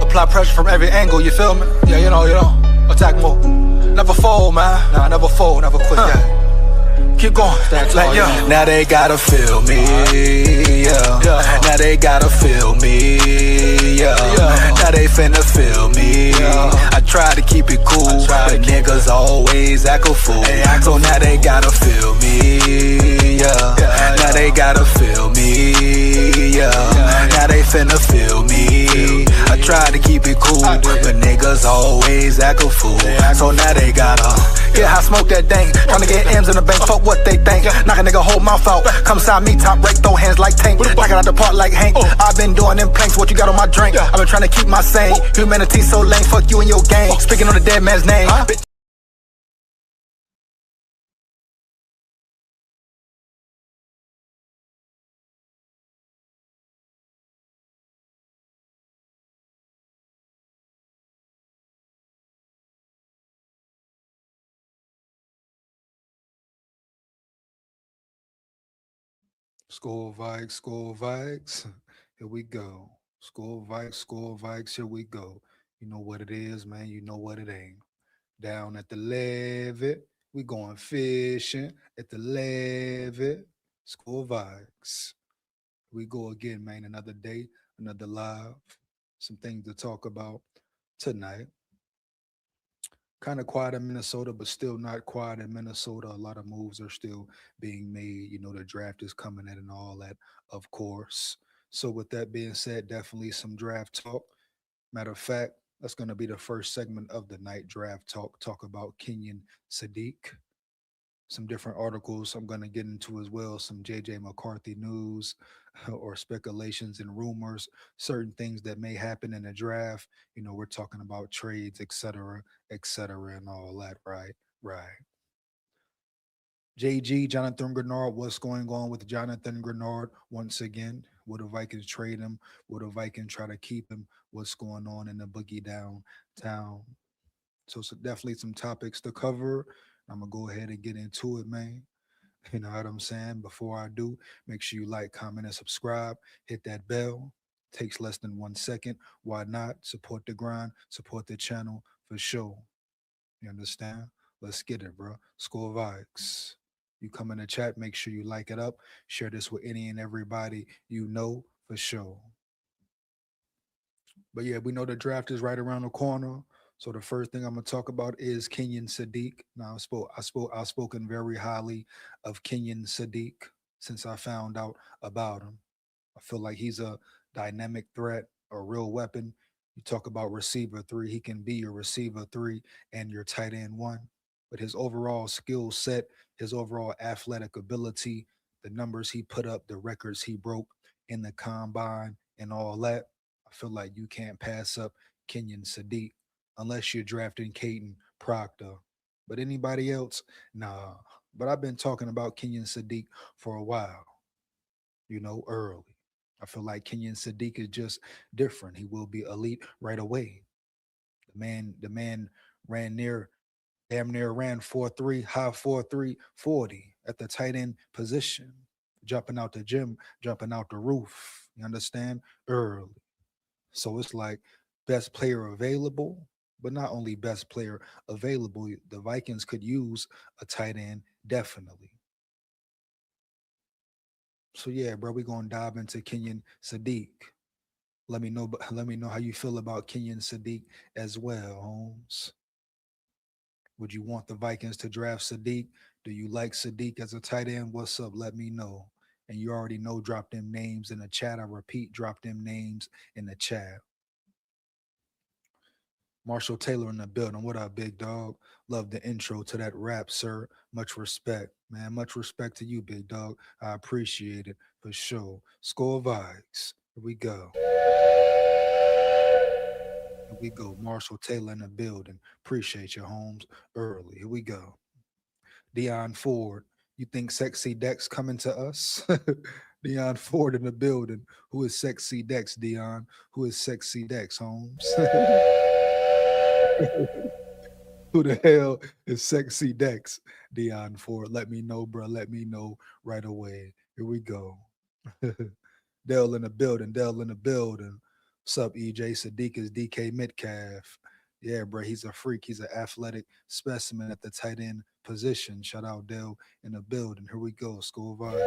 Apply pressure from every angle, you feel me? Yeah, you know, attack more. Never fold, man. Nah, never fold, never quit, yeah. Keep going, like, yeah. Now they gotta feel me, yeah. Now they gotta feel me, yeah. Now they finna feel me. I try to keep it cool, but niggas always act a fool. So now they gotta feel me, yeah. Now they gotta feel me, yeah. Now they finna feel me. I try to keep it cool, but niggas always act a fool. So now they gotta, yeah, I smoke that thing. Tryna get M's in the bank, fuck what they think. Knock a nigga whole mouth out. Come sign me, top break, throw hands like Tank. Knock it out the park like Hank. I've been doing them planks, what you got on my drink? I've been trying to keep my sane. Humanity so lame, fuck you and your gang. Speaking on the dead man's name. SKOL VIKES. Here we go. SKOL VIKES, here we go. You know what it is, man. You know what it ain't. Down at the levee, we going fishing at the levee. SKOL VIKES. We go again, man. Another day, another live. Some things to talk about tonight. Kind of quiet in Minnesota, but still not quiet in Minnesota. A lot of moves are still being made. You know, the draft is coming in and all that, of course. So, with that being said, definitely some draft talk. Matter of fact, that's going to be the first segment of the night, draft talk. Talk about Kenyon Sadiq. Some different articles I'm going to get into as well. Some JJ McCarthy news or speculations and rumors, certain things that may happen in the draft. You know, we're talking about trades, et cetera, and all that. Right, right. JG, Jonathan Grenard, what's going on with Jonathan Grenard once again? Will the Vikings trade him? Will the Vikings try to keep him? What's going on in the boogie downtown? So definitely some topics to cover. I'm gonna go ahead and get into it, man. You know what I'm saying? Before I do, make sure you like, comment, and subscribe. Hit that bell. Takes less than 1 second. Why not? Support the grind, support the channel for sure. You understand? Let's get it, bro. SKOL VIKES. You come in the chat, make sure you like it up. Share this with any and everybody you know for sure. But yeah, we know the draft is right around the corner. So the first thing I'm gonna talk about is Kenyon Sadiq. Now I've spoken very highly of Kenyon Sadiq since I found out about him. I feel like he's a dynamic threat, a real weapon. You talk about receiver three, he can be your receiver three and your tight end one. But his overall skill set, his overall athletic ability, the numbers he put up, the records he broke in the combine, and all that, I feel like you can't pass up Kenyon Sadiq unless you're drafting Caden Proctor. But anybody else, nah. But I've been talking about Kenyon Sadiq for a while, you know, early. I feel like Kenyon Sadiq is just different. He will be elite right away. The man ran damn near ran 4.3, high 4.3, 40 at the tight end position, jumping out the gym, jumping out the roof. You understand? Early. So it's like best player available, but not only best player available, the Vikings could use a tight end definitely. So yeah, bro, we're gonna dive into Kenyon Sadiq. Let me know how you feel about Kenyon Sadiq as well, Holmes. Would you want the Vikings to draft Sadiq? Do you like Sadiq as a tight end? What's up? Let me know. And you already know, drop them names in the chat. I repeat, drop them names in the chat. Marshall Taylor in the building. What up, big dog? Love the intro to that rap, sir. Much respect, man. Much respect to you, big dog. I appreciate it for sure. SKOL VIKES. Here we go. Here we go. Marshall Taylor in the building. Appreciate your homes early. Here we go. Dion Ford. You think Sexy Dex coming to us? Dion Ford in the building. Who is Sexy Dex, Dion? Who is Sexy Dex, Holmes? Who the hell is Sexy Dex? Dion Ford. Let me know, bro. Let me know right away. Here we go. Dell in the building. Dell in the building. What's up, EJ? Sadiq is DK Metcalf. Yeah, bro, he's a freak. He's an athletic specimen at the tight end position. Shout out Dell in the building. Here we go. School vibes.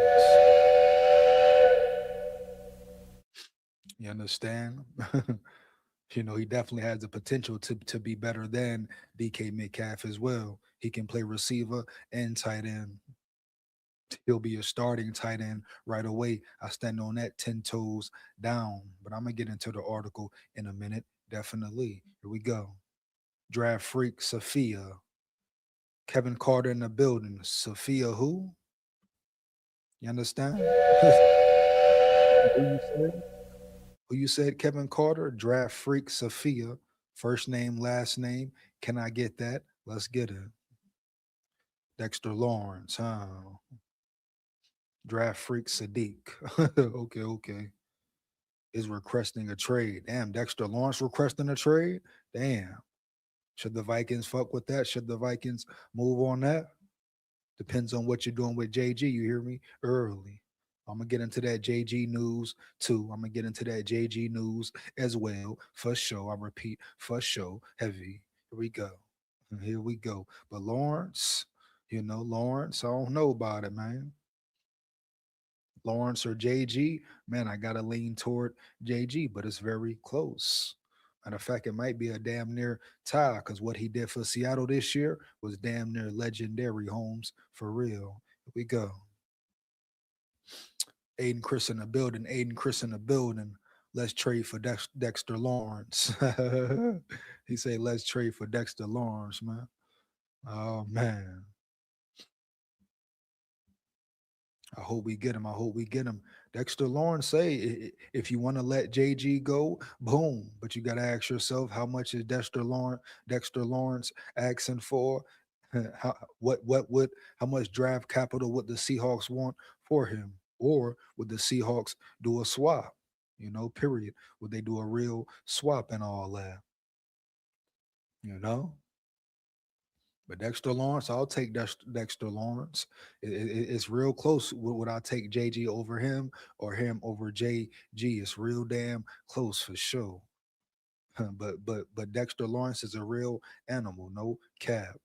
You understand? He definitely has the potential to be better than DK Metcalf as well. He can play receiver and tight end. He'll be a starting tight end right away. I stand on that 10 toes down. But I'm going to get into the article in a minute. Definitely. Here we go. Draft freak Sophia. Kevin Carter in the building. Sophia who? You understand? Who you said, Kevin Carter? Draft freak Sophia. First name, last name. Can I get that? Let's get it. Dexter Lawrence, huh? Draft freak Sadiq. Okay. Is requesting a trade. Damn, Dexter Lawrence requesting a trade? Damn. Should the Vikings fuck with that? Should the Vikings move on that? Depends on what you're doing with JG. You hear me? Early. I'm going to get into that JG news too. I'm going to get into that JG news as well. For sure. I repeat, for sure. Heavy. Here we go. Here we go. But Lawrence, Lawrence, I don't know about it, man. Lawrence or JG, man, I got to lean toward JG, but it's very close. Matter of fact, it might be a damn near tie because what he did for Seattle this year was damn near legendary, Holmes, for real. Here we go. Aiden Chris in the building. Aiden Chris in the building. Let's trade for Dexter Lawrence. He say, let's trade for Dexter Lawrence, man. Oh, man. I hope we get him. I hope we get him. Dexter Lawrence say, if you want to let JG go, boom. But you got to ask yourself, how much is Dexter Lawrence asking for? How much draft capital would the Seahawks want for him? Or would the Seahawks do a swap? Period. Would they do a real swap and all that? But Dexter Lawrence, I'll take Dexter Lawrence. It's real close. Would I take JG over him or him over JG? It's real damn close for sure. But Dexter Lawrence is a real animal, no cap.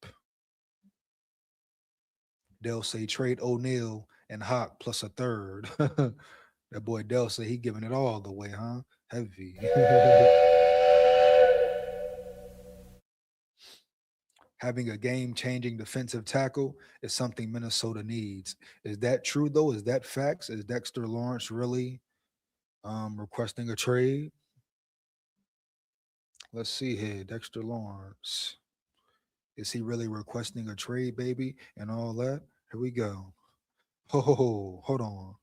They'll say trade O'Neal and Hawk plus a third. That boy Dell say he giving it all the way, huh? Heavy. Having a game-changing defensive tackle is something Minnesota needs. Is that true, though? Is that facts? Is Dexter Lawrence really requesting a trade? Let's see here. Dexter Lawrence. Is he really requesting a trade, baby, and all that? Here we go. Oh, hold on.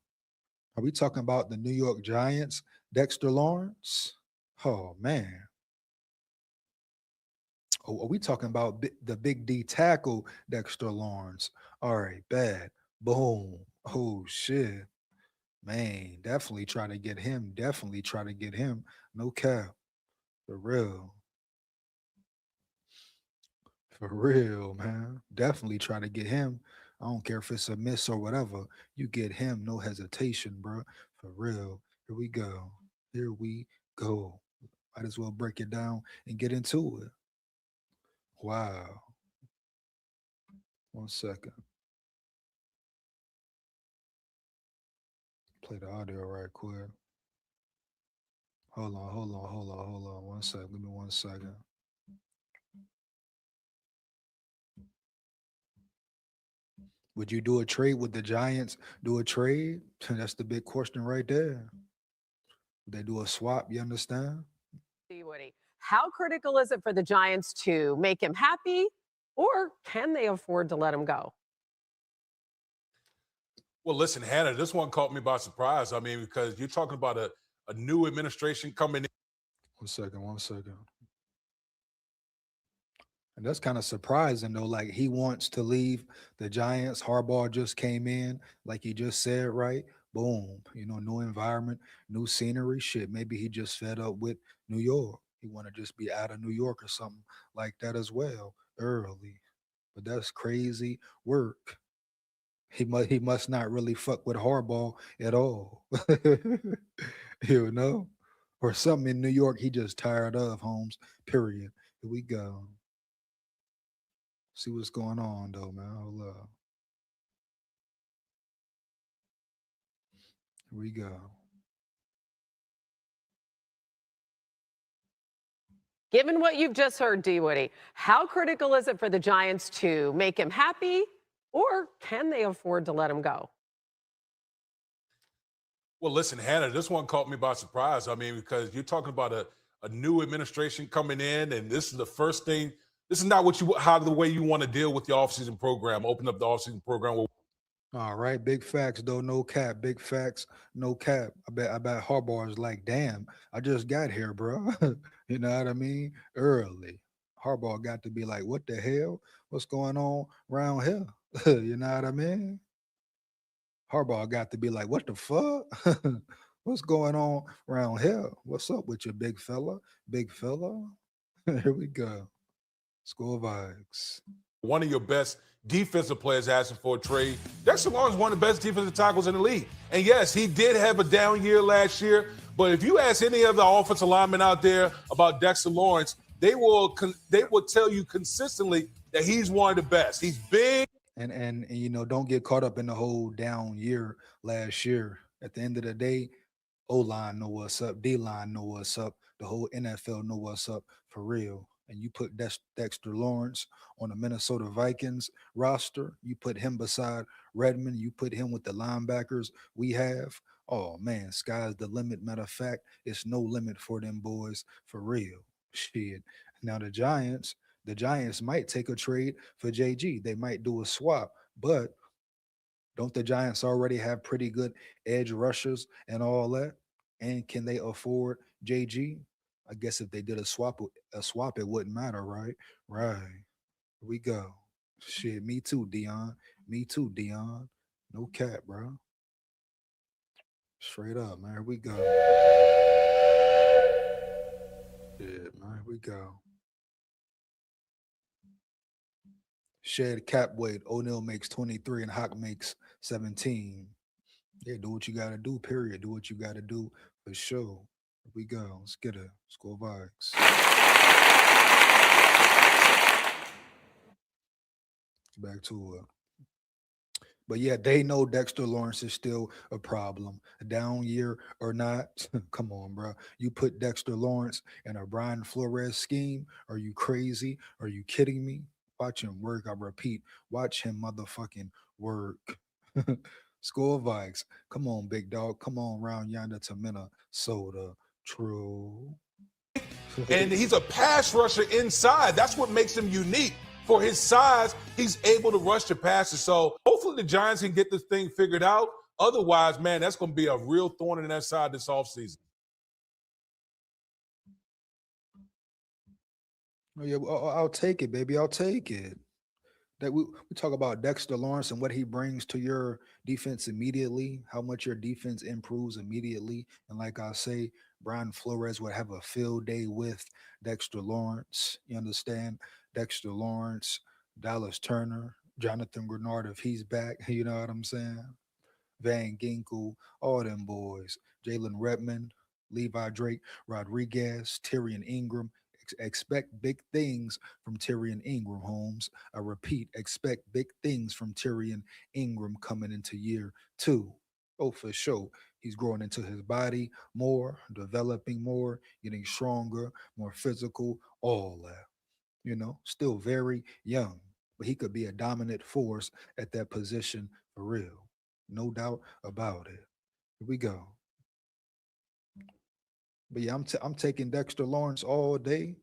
Are we talking about the New York Giants, Dexter Lawrence? Oh, man. Oh, are we talking about the big D tackle, Dexter Lawrence? All right, bad. Boom. Oh, shit. Man, definitely try to get him. Definitely try to get him. No cap. For real. For real, man. Definitely try to get him. I don't care if it's a miss or whatever. You get him, no hesitation, bro. For real. Here we go. Here we go. Might as well break it down and get into it. Wow. 1 second. Play the audio right quick. Hold on. 1 second. Give me 1 second. Would you do a trade with the Giants? Do a trade? That's the big question right there. Would they do a swap? You understand? Woody, how critical is it for the Giants to make him happy, or can they afford to let him go? Well, listen, Hannah, this one caught me by surprise. I mean, because you're talking about a new administration coming in. 1 second. And that's kind of surprising, though. Like, he wants to leave the Giants. Harbaugh just came in, like he just said, right? Boom. New environment, new scenery. Shit, maybe he just fed up with New York. He want to just be out of New York or something like that as well, early. But that's crazy work. He must not really fuck with Harbaugh at all. You know? Or something in New York he just tired of, Holmes. Period. Here we go. See what's going on though, man. Hold up. Here we go. Given what you've just heard, D. Woody, how critical is it for the Giants to make him happy, or can they afford to let him go? Well, listen, Hannah, this one caught me by surprise. I mean, because you're talking about a new administration coming in, and this is the first thing. This is not the way you want to deal with the offseason program. Open up the offseason program with. All right, big facts though, no cap. Big facts, no cap. I bet Harbaugh is like, damn, I just got here, bro. You know what I mean? Early. Harbaugh got to be like, what the hell? What's going on around here? You know what I mean? Harbaugh got to be like, what the fuck? What's going on around here? What's up with your big fella? Big fella? Here we go. SKOL VIKES. One of your best defensive players asking for a trade. Dexter Lawrence is one of the best defensive tackles in the league. And yes, he did have a down year last year, but if you ask any of the offensive linemen out there about Dexter Lawrence, they will tell you consistently that he's one of the best. He's big. And you know, don't get caught up in the whole down year last year. At the end of the day, O-line know what's up, D-line know what's up, the whole NFL know what's up for real. And you put Dexter Lawrence on the Minnesota Vikings roster, you put him beside Redmond, you put him with the linebackers we have. Oh man, sky's the limit. Matter of fact, it's no limit for them boys for real. Shit. Now the Giants might take a trade for JG. They might do a swap, but don't the Giants already have pretty good edge rushers and all that? And can they afford JG? I guess if they did a swap, it wouldn't matter, right? Right. Here we go. Shit, me too, Dion. Me too, Dion. No cap, bro. Straight up, man. Here we go. Shit, man. Here we go. Shared cap weight. O'Neal makes 23 and Hawk makes 17. Yeah, do what you got to do, period. Do what you got to do for sure. Here we go. Let's get it. SKOL VIKES. Back to it. But yeah, they know Dexter Lawrence is still a problem. A down year or not, come on, bro. You put Dexter Lawrence in a Brian Flores scheme? Are you crazy? Are you kidding me? Watch him work. I repeat, watch him motherfucking work. SKOL VIKES. Come on, big dog. Come on, round yonder to Minnesota. True. And he's a pass rusher inside. That's what makes him unique. For his size, he's able to rush the passes. So hopefully the Giants can get this thing figured out. Otherwise, man, that's going to be a real thorn in that side this offseason. Oh, yeah, I'll take it, baby. I'll take it. That we talk about Dexter Lawrence and what he brings to your defense immediately, how much your defense improves immediately. And like I say, Brian Flores would have a field day with Dexter Lawrence. You understand? Dexter Lawrence, Dallas Turner, Jonathan Grenard, if he's back, you know what I'm saying? Van Ginkel, all them boys. Jalen Redmond, Levi Drake, Rodriguez, Tyrion Ingram. Expect big things from Tyrion Ingram, Holmes. I repeat, expect big things from Tyrion Ingram coming into year 2. Oh, for sure. He's growing into his body more, developing more, getting stronger, more physical, all that. You know, still very young, but he could be a dominant force at that position for real. No doubt about it. Here we go. But yeah, I'm taking Dexter Lawrence all day.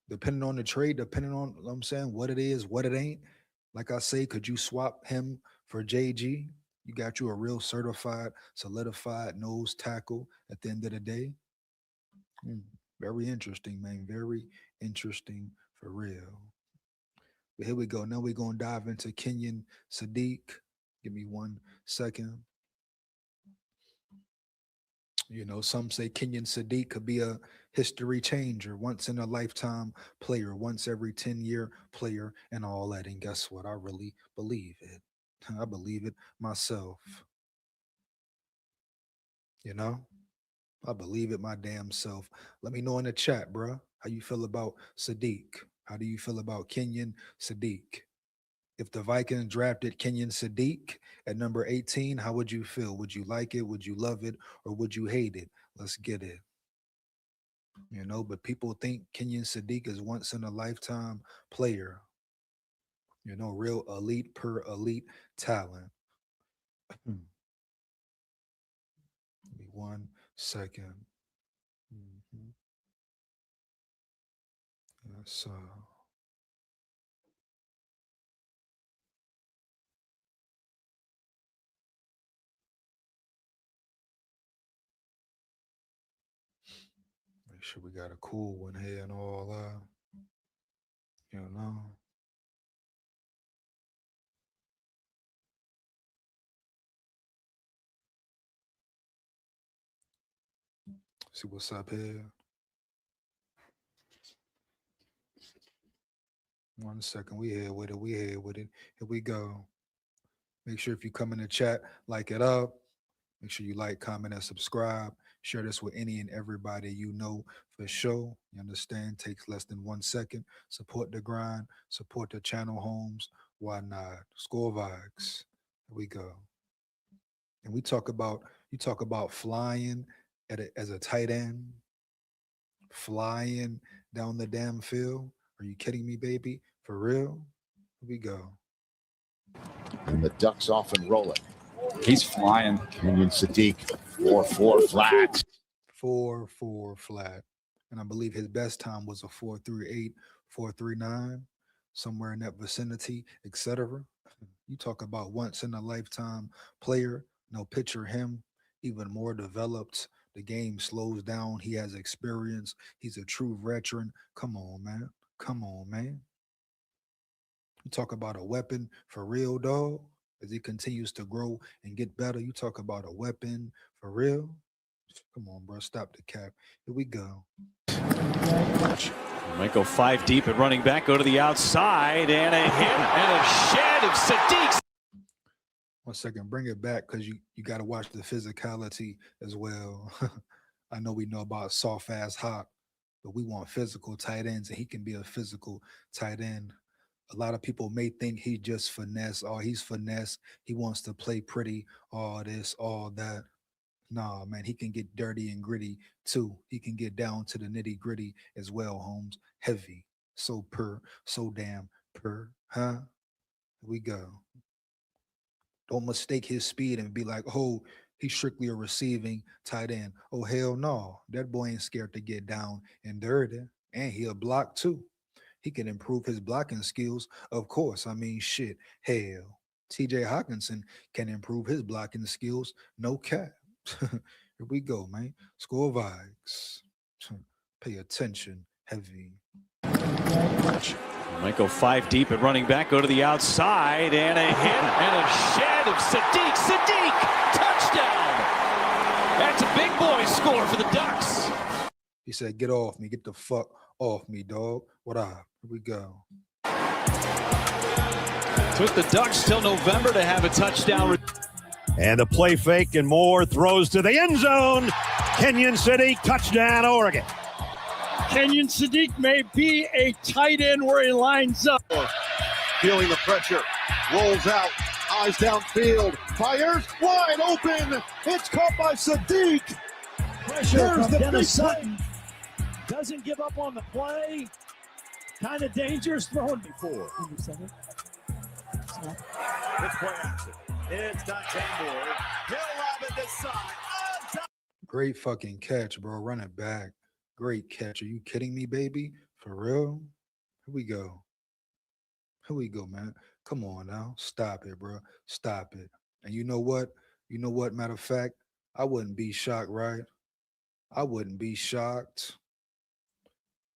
Depending on the trade, depending on I'm saying what it is, what it ain't. Like I say, could you swap him for JG? You got you a real certified, solidified nose tackle at the end of the day. Very interesting, man. Very interesting for real. But here we go. Now we're gonna dive into Kenyon Sadiq. Give me 1 second. You know, some say Kenyon Sadiq could be a history changer, once in a lifetime player, once every 10-year player, and all that. And guess what? I really believe it. I believe it myself. You know, I believe it my damn self. Let me know in the chat, bro. How you feel about Sadiq? How do you feel about Kenyon Sadiq? If the Vikings drafted Kenyon Sadiq at number 18, how would you feel? Would you like it? Would you love it? Or would you hate it? Let's get it. You know, but people think Kenyon Sadiq is once in a lifetime player. You know, real elite per elite talent. Give me 1 second. Mhm. Yes, make sure we got a cool one here and all that. You know. See what's up here. 1 second. We here with it. We here with it. Here we go. Make sure if you come in the chat, like it up. Make sure you like, comment, and subscribe. Share this with any and everybody you know for sure. You understand? Takes less than 1 second. Support the grind. Support the channel homes. Why not? SKOL VIKES. Here we go. And you talk about flying as a tight end, flying down the damn field. Are you kidding me, baby? For real? Here we go. And the Ducks off and rolling. He's flying. Kenyon Sadiq, 4-4 flat. 4-4 flat. And I believe his best time was a 4.38, 4.39, somewhere in that vicinity, etc. You talk about once in a lifetime player. Now picture him even more developed. The game slows down. He has experience. He's a true veteran. Come on, man. Come on, man. You talk about a weapon for real, dog. As he continues to grow and get better, you talk about a weapon for real. Come on, bro. Stop the cap. Here we go. Might go 5 deep at running back. Go to the outside and a hit and a shed of Sadiq. 1 second. Bring it back because you got to watch the physicality as well. I know we know about soft ass hot, but we want physical tight ends, and he can be a physical tight end. A lot of people may think he just finesse, or he's finesse. He wants to play pretty, all this, all that. Nah, man, he can get dirty and gritty too. He can get down to the nitty gritty as well, Holmes. Heavy, so damn huh? Here we go. Don't mistake his speed and be like, oh, he's strictly a receiving tight end. Oh, hell no. That boy ain't scared to get down and dirty. And he'll block too. He can improve his blocking skills, of course. I mean, shit, hell. TJ Hawkinson can improve his blocking skills, no cap. Here we go, man. SKOL VIKES. Pay attention, heavy. Might go 5 deep at running back. Go to the outside and a hit and a shed of Sadiq. Sadiq, touchdown. That's a big boy score for the Ducks. He said, get off me. Get the fuck off me, dog. What up? Here we go. Took the Ducks till November to have a touchdown. And a play fake and more throws to the end zone. Kenyon Sadiq, touchdown, Oregon. Kenyon Sadiq may be a tight end where he lines up. Feeling the pressure, rolls out, eyes downfield, fires, wide open. It's caught by Sadiq. Pressure There's from the Dennis big Sutton. Doesn't give up on the play. Kind of dangerous throwing before. It's play action. It's Dante Moore. He'll lob it this side. Great fucking catch, bro. Run it back. Great catch. Are you kidding me, baby? For real? Here we go. Here we go, man. Come on now. Stop it, bro. Stop it. And you know what? You know what? Matter of fact, I wouldn't be shocked, right? I wouldn't be shocked.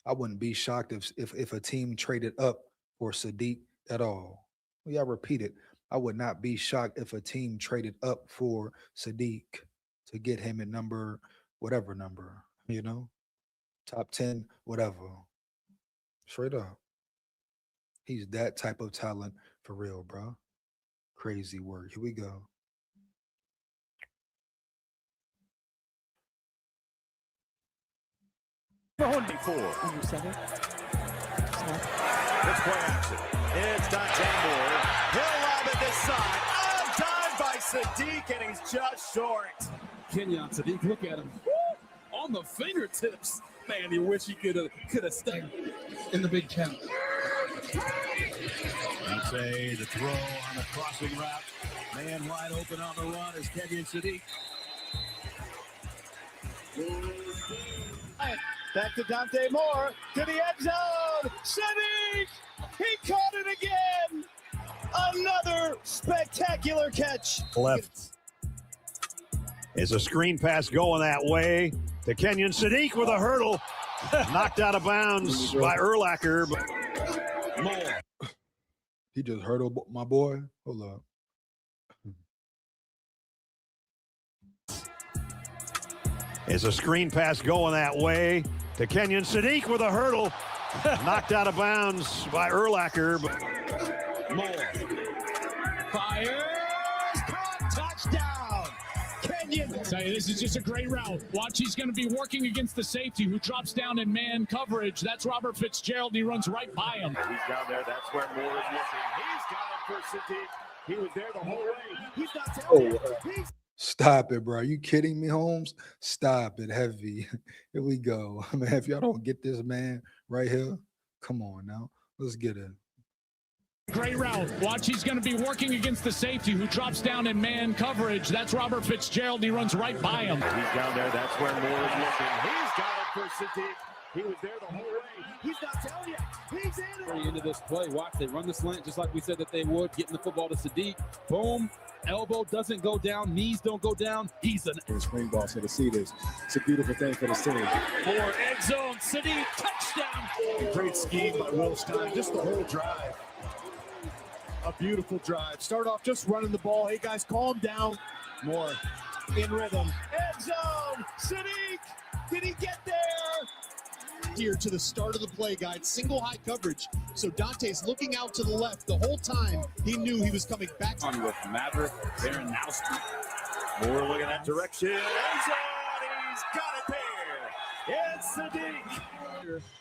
I wouldn't be shocked if a team traded up for Sadiq at all. Yeah, I repeat it. I would not be shocked if a team traded up for Sadiq to get him at number, whatever number, you know, top 10, whatever. Straight up. He's that type of talent for real, bro. Crazy work. Here we go. Throwing before. Under center. Let's play action. It's Dante Moore. He'll lob it this side. Undone by Sadiq, and he's just short. Kenyon Sadiq, look at him. Woo! On the fingertips. Man, you wish he could have stuck in the big channel. Dante, the throw on the crossing route. Man wide open on the run is Kenyon Sadiq. Back to Dante Moore, to the end zone. Sadiq, he caught it again. Another spectacular catch. Left. Is a screen pass going that way to Kenyon Sadiq with a hurdle. Knocked out of bounds by Urlacher. More. He just hurdled my boy. Hold up. Is a screen pass going that way to Kenyon Sadiq with a hurdle. Knocked out of bounds by Urlacher. More. Fires. Caught. Touchdown. Kenyon. Tell you, this is just a great route. Watch, he's going to be working against the safety who drops down in man coverage. That's Robert Fitzgerald, and he runs right by him. He's down there. That's where Moore is looking. He's got it for Sadiq. He was there the whole way. He's not telling you. Stop it, bro. Are you kidding me, Holmes? Stop it, heavy. Here we go. Man, if y'all don't get this man right here, come on now. Let's get it. Great route. Watch, he's going to be working against the safety who drops down in man coverage. That's Robert Fitzgerald. He runs right by him. He's down there. That's where Moore is looking. He's got it for Sadiq. He was there the whole way. He's not telling you. He's in it. Very into this play. Watch, they run the slant just like we said that they would. Getting the football to Sadiq. Boom. Elbow doesn't go down. Knees don't go down. He's an spring ball. So to see this, it's a beautiful thing for the city. Moore, end zone. Sadiq, touchdown. Great scheme by Will Stein. Just the whole drive. A beautiful drive. Start off just running the ball. Hey, guys, calm down. More in rhythm. End zone. Sadiq. Did he get there? Here to the start of the play guide, single high coverage. So Dante's looking out to the left the whole time. He knew he was coming back. On with Maverick, Baranowski. Moore looking that direction. End zone. He's got it there. It's Sadiq.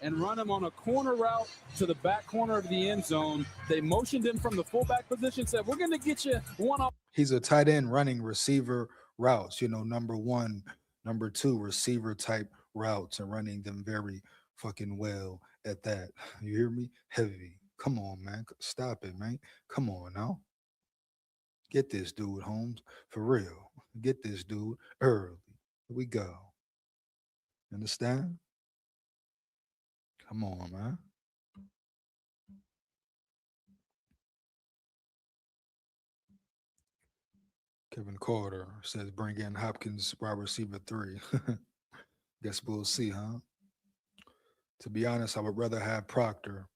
And run him on a corner route to the back corner of the end zone. They motioned him from the fullback position, said, we're going to get you one off. He's a tight end running receiver routes, you know, number one, number two receiver type routes and running them very fucking well at that. You hear me? Heavy. Come on, man. Stop it, man. Come on now. Get this dude, Holmes. For real. Get this dude early. Here we go. Understand? Come on, man. Kevin Carter says bring in Hopkins, wide receiver 3. Guess we'll see, huh? To be honest, I would rather have Proctor.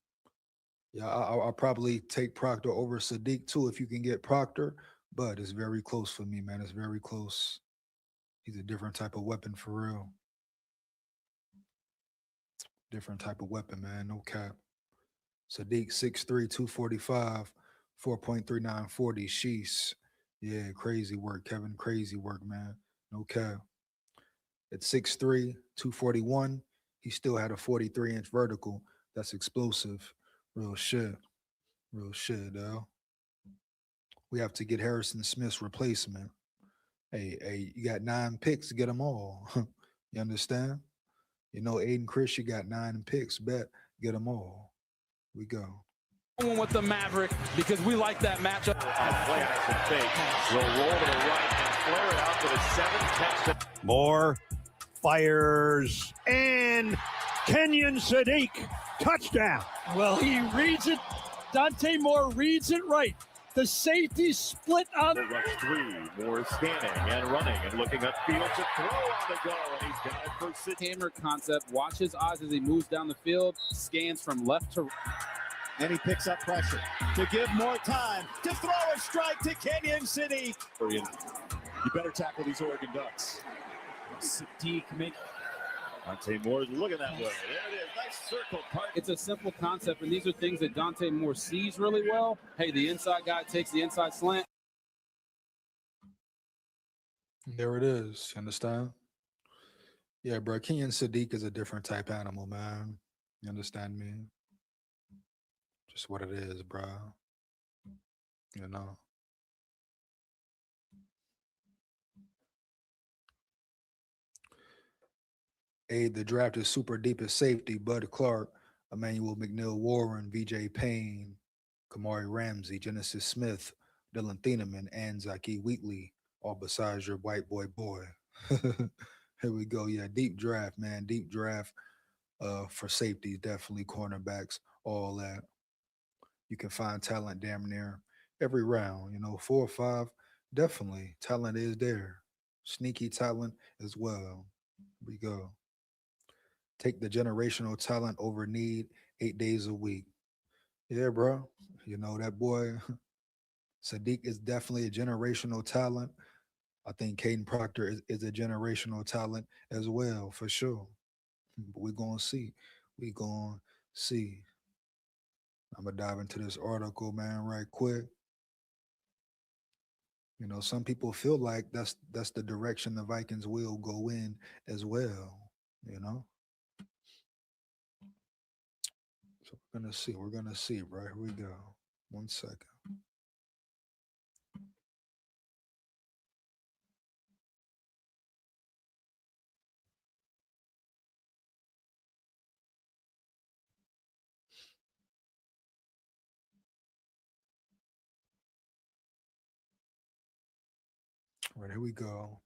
Yeah, I'll probably take Proctor over Sadiq too if you can get Proctor, but it's very close for me, man. It's very close. He's a different type of weapon for real. Different type of weapon, man. No cap. Sadiq 6'3", 245, 4.39 40. Sheesh. Yeah, crazy work, Kevin. Crazy work, man. No cap. At 6'3", 241, he still had a 43-inch vertical. That's explosive. Real shit. Real shit, though. We have to get Harrison Smith's replacement. Hey, you got 9 picks to get them all. You understand? You know, Aiden Chris, you got 9 picks. Bet, get them all. We go. With the Maverick because we like that matchup. Play action fake. Will roll to the right and flare it out to the 7th catch. Moore fires and Kenyon Sadiq touchdown. Well, he reads it. Dante Moore reads it right. The safety split on the rush 3. Moore scanning and running and looking upfield to throw on the go, and he's got it for Sadiq. Hammer concept. Watch his eyes as he moves down the field. Scans from left to right. And he picks up pressure To give more time to throw a strike to Kenyon Sadiq. You better tackle these Oregon Ducks. Sadiq make. Dante Moore's looking that way. There it is. Nice circle part. It's a simple concept, and these are things that Dante Moore sees really well. Hey, the inside guy takes the inside slant. There it is. You understand? Yeah, bro. Kenyon Sadiq is a different type animal, man. You understand me? Just what it is, bro. You know. A, the draft is super deep at safety. Bud Clark, Emmanuel McNeil Warren, VJ Payne, Kamari Ramsey, Genesis Smith, Dylan Thieneman, and Zaki Wheatley, all besides your white boy. Here we go. Yeah, deep draft, man. Deep draft for safeties, definitely cornerbacks, all that. You can find talent damn near every round. 4 or 5, definitely talent is there. Sneaky talent as well. Here we go. Take the generational talent over need 8 days a week. Yeah, bro. That boy Sadiq is definitely a generational talent. I think Caden Proctor is a generational talent as well, for sure. But we're going to see. We're going to see. I'm going to dive into this article, man, right quick. Some people feel like that's the direction the Vikings will go in as well, So we're gonna see. We're gonna see, bro. Here we go. 1 second. All right, here we go.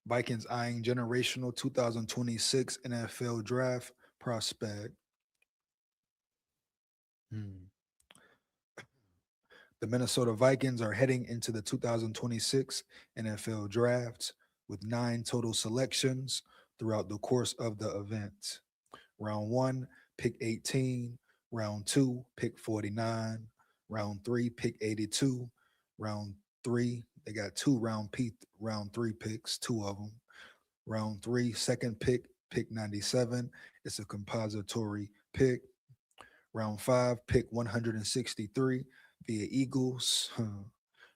Vikings eyeing generational 2026 NFL draft prospect. The Minnesota Vikings are heading into the 2026 NFL draft with 9 total selections throughout the course of the event. Round 1, pick 18. Round 2, pick 49. Round 3, pick 82. Round 3, they got 2 round 3 picks, 2 of them. Round 3, second pick 97. It's a compository pick. Round 5, pick 163 via Eagles.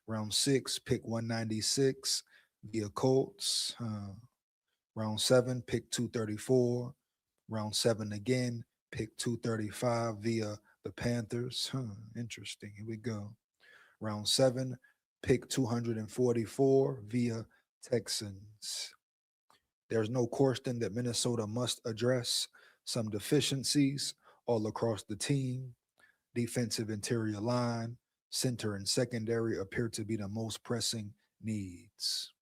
Round 6, pick 196 via Colts. Round 7, pick 234. Round 7 again, pick 235 via the Panthers. Interesting. Here we go. Round 7, pick 244 via Texans. There's no question that Minnesota must address some deficiencies all across the team. Defensive interior line, center, and secondary appear to be the most pressing needs.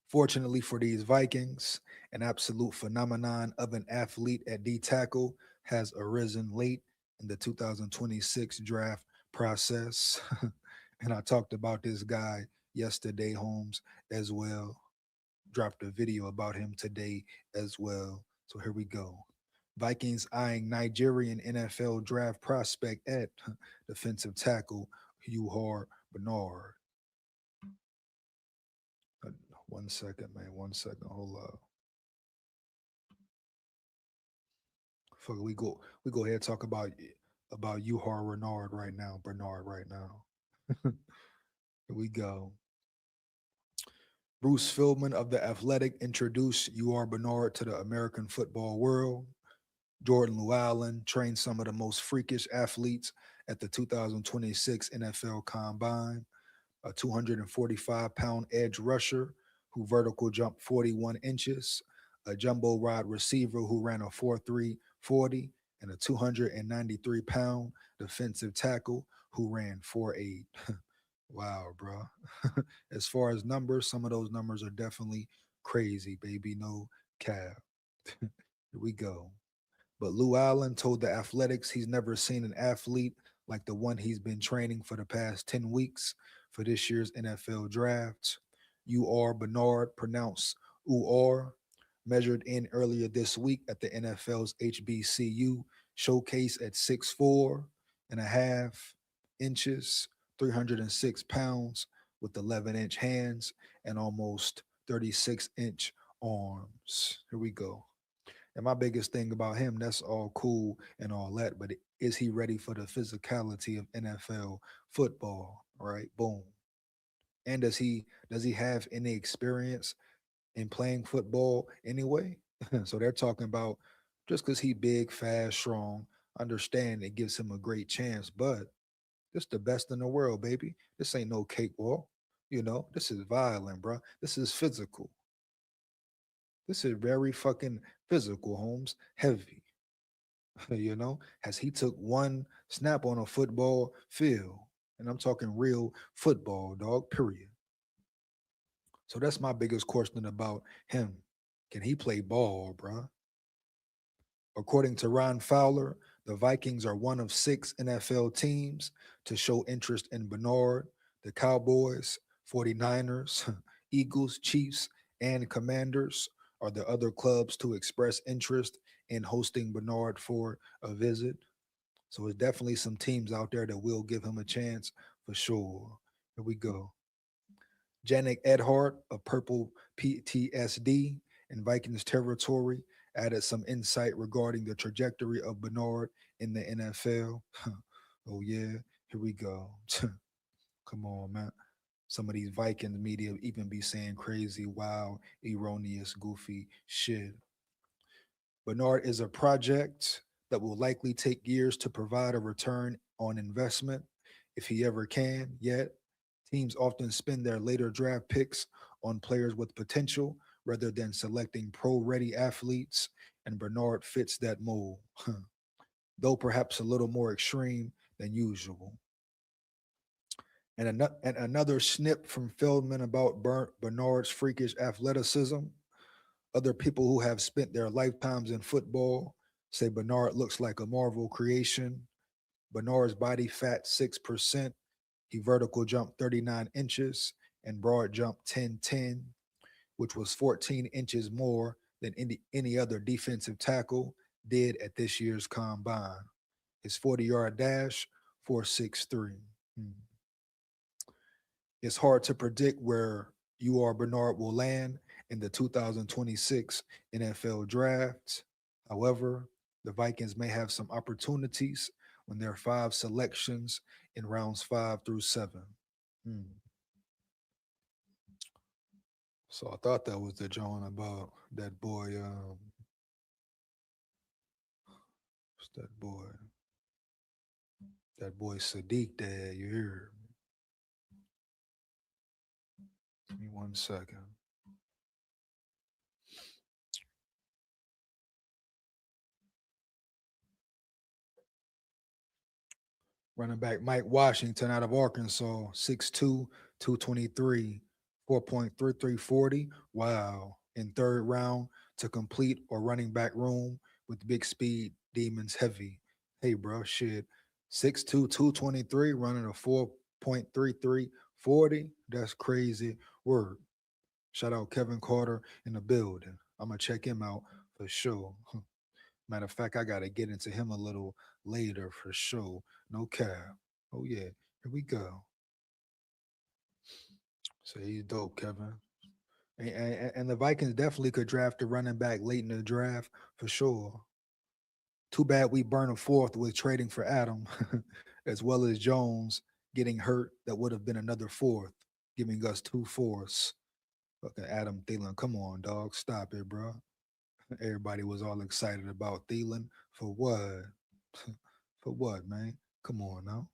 Fortunately for these Vikings, an absolute phenomenon of an athlete at D tackle has arisen late in the 2026 draft process. And I talked about this guy yesterday, Holmes, as well. Dropped a video about him today as well. So here we go. Vikings eyeing Nigerian NFL draft prospect at defensive tackle Uhar Bernard. 1 second, man. 1 second. Hold up. Fuck, we go ahead and talk about Uhar Bernard right now. Here we go. Bruce Philbin of The Athletic introduced Uhar Bernard to the American football world. Jordan Llewellyn trained some of the most freakish athletes at the 2026 NFL Combine. A 245-pound edge rusher who vertical jumped 41 inches, a jumbo rod receiver who ran a 4.3 40, and a 293-pound defensive tackle who ran 4.8. Wow, bro. As far as numbers, some of those numbers are definitely crazy, baby. No cap. Here we go. But Llewellyn told The Athletics he's never seen an athlete like the one he's been training for the past 10 weeks for this year's NFL draft. Uhar Bernard, pronounced Uar, measured in earlier this week at the NFL's HBCU showcase at 6'4.5" 306 pounds, with 11-inch hands and almost 36-inch arms. Here we go. And my biggest thing about him, that's all cool and all that, but is he ready for the physicality of NFL football? Right? Boom. And does he have any experience in playing football anyway? So they're talking about just because he big, fast, strong, understand it gives him a great chance, but this the best in the world, baby. This ain't no cakewalk. This is violent, bro. This is physical. This is very fucking physical, Holmes. Heavy. Has he took one snap on a football field? And I'm talking real football, dog, period. So that's my biggest question about him. Can he play ball, bruh? According to Ron Fowler, the Vikings are one of 6 NFL teams to show interest in Bernard. The Cowboys, 49ers, Eagles, Chiefs, and Commanders are the other clubs to express interest in hosting Bernard for a visit. So there's definitely some teams out there that will give him a chance for sure. Here we go. Janik Edhart of Purple PTSD in Vikings territory added some insight regarding the trajectory of Bernard in the NFL. Oh, yeah, here we go. Come on, man. Some of these Vikings media even be saying crazy, wild, erroneous, goofy shit. Bernard is a project that will likely take years to provide a return on investment if he ever can, yet teams often spend their later draft picks on players with potential rather than selecting pro-ready athletes, and Bernard fits that mold, though perhaps a little more extreme than usual. And another snip from Feldman about Bernard's freakish athleticism. Other people who have spent their lifetimes in football say Bernard looks like a Marvel creation. Bernard's body fat 6%. He vertical jumped 39 inches and broad jump 10-10, which was 14 inches more than any other defensive tackle did at this year's combine. His 40-yard dash, 4.63. It's hard to predict where Bernard will land in the 2026 NFL draft. However, the Vikings may have some opportunities when there are 5 selections in rounds 5 through 7. So I thought that was the joint about that boy. What's that boy? That boy Sadiq there, you hear? Give me 1 second. Running back Mike Washington out of Arkansas, 6'2", 223, 4.3340. Wow. In third round to complete or running back room with big speed, demons heavy. Hey, bro, shit. 6'2", 223, running a 4.3340. That's crazy word. Shout out Kevin Carter in the building. I'm going to check him out for sure. Matter of fact, I got to get into him a little later for sure. No cap. Oh, yeah. Here we go. So he's dope, Kevin. And the Vikings definitely could draft a running back late in the draft for sure. Too bad we burned a fourth with trading for Adam, as well as Jones getting hurt. That would have been another fourth, giving us 2 fourths. Fucking Adam Thielen. Come on, dog. Stop it, bro. Everybody was all excited about Thielen. For what? For what, man? Come on now.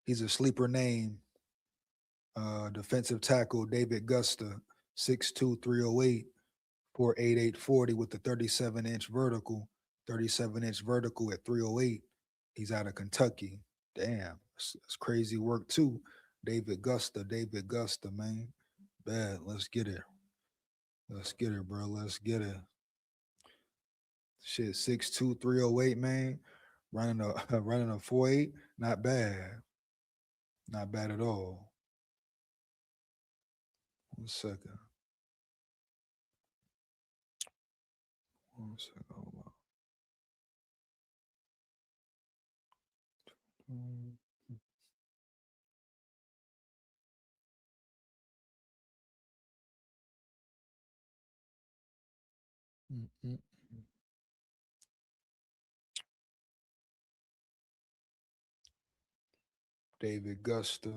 He's a sleeper name. Defensive tackle David Gusta, 6'2", 308, 4.8840 with the 37-inch vertical. 37-inch vertical at 308. He's out of Kentucky. Damn, that's crazy work too. David Gusta, man. Bad. Let's get it. Let's get it, bro. Let's get it. Shit, 6'2", 308, man. Running a 4.8. Not bad. Not bad at all. 1 second. 1 second. Hold on. David Gusta.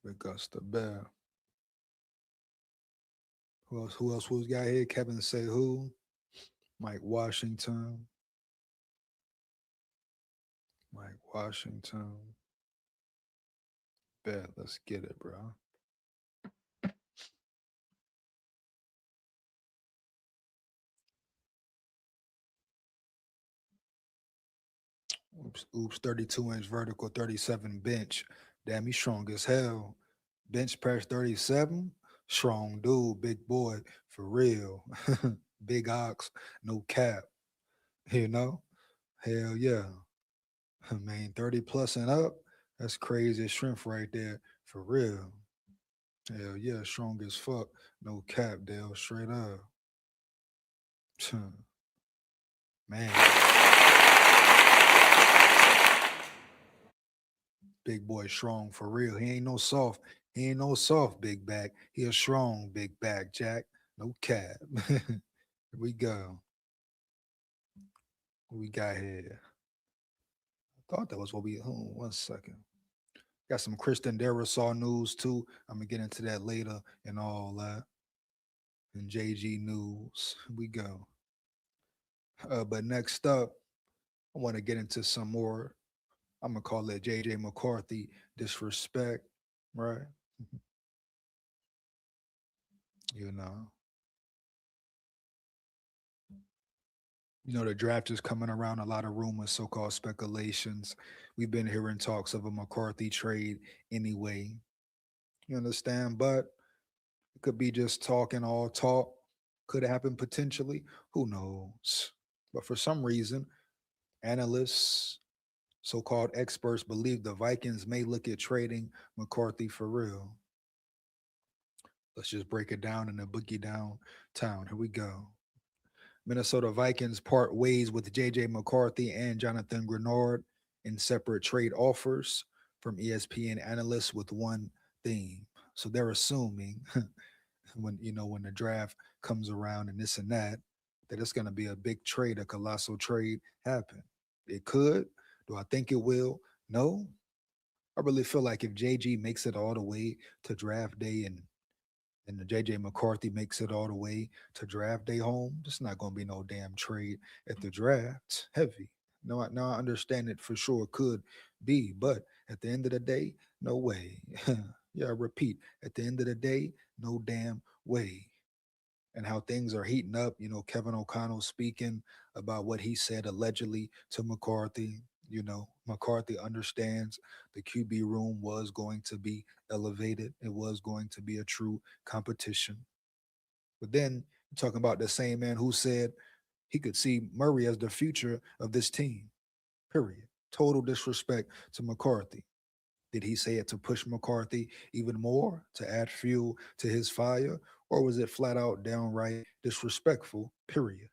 Augusta Bear. Who else? Who's got here? Kevin say who? Mike Washington. Mike Washington. Bet. Let's get it, bro. Oops, 32-inch vertical, 37 bench. Damn, he's strong as hell. Bench press 37. Strong dude, big boy, for real. Big ox, no cap. You know? Hell yeah. Man, 30 plus and up. That's crazy strength right there. For real. Hell yeah, strong as fuck. No cap, Dale. Straight up. Man. Big boy strong for real. He ain't no soft. He ain't no soft big back. He a strong big back, Jack. No cap. Here we go. What we got here? I thought that was what we. Hold on 1 second. Got some Kristen Darrisaw news too. I'm gonna get into that later and all that. And JG news. Here we go. But next up, I want to get into some more. I'm gonna call it JJ McCarthy disrespect, right? You know. The draft is coming around, a lot of rumors, so-called speculations. We've been hearing talks of a McCarthy trade anyway. You understand? But it could be just talking, all talk. Could happen potentially. Who knows? But for some reason, analysts, so-called experts believe the Vikings may look at trading McCarthy for real. Let's just break it down in a boogie downtown. Here we go. Minnesota Vikings part ways with J.J. McCarthy and Jonathan Grenard in separate trade offers from ESPN analysts with one theme. So they're assuming when the draft comes around and this and that it's going to be a big trade, a colossal trade happen. It could. Do I think it will? No. I really feel like if JG makes it all the way to draft day and the JJ McCarthy makes it all the way to draft day home, there's not going to be no damn trade at the draft. Heavy. No, I understand it for sure could be, but at the end of the day, no way. Yeah, I repeat, at the end of the day, no damn way. And how things are heating up, Kevin O'Connell speaking about what he said allegedly to McCarthy. McCarthy understands the QB room was going to be elevated. It was going to be a true competition. But then you're talking about the same man who said he could see Murray as the future of this team, period. Total disrespect to McCarthy. Did he say it to push McCarthy even more, to add fuel to his fire? Or was it flat out downright disrespectful, period?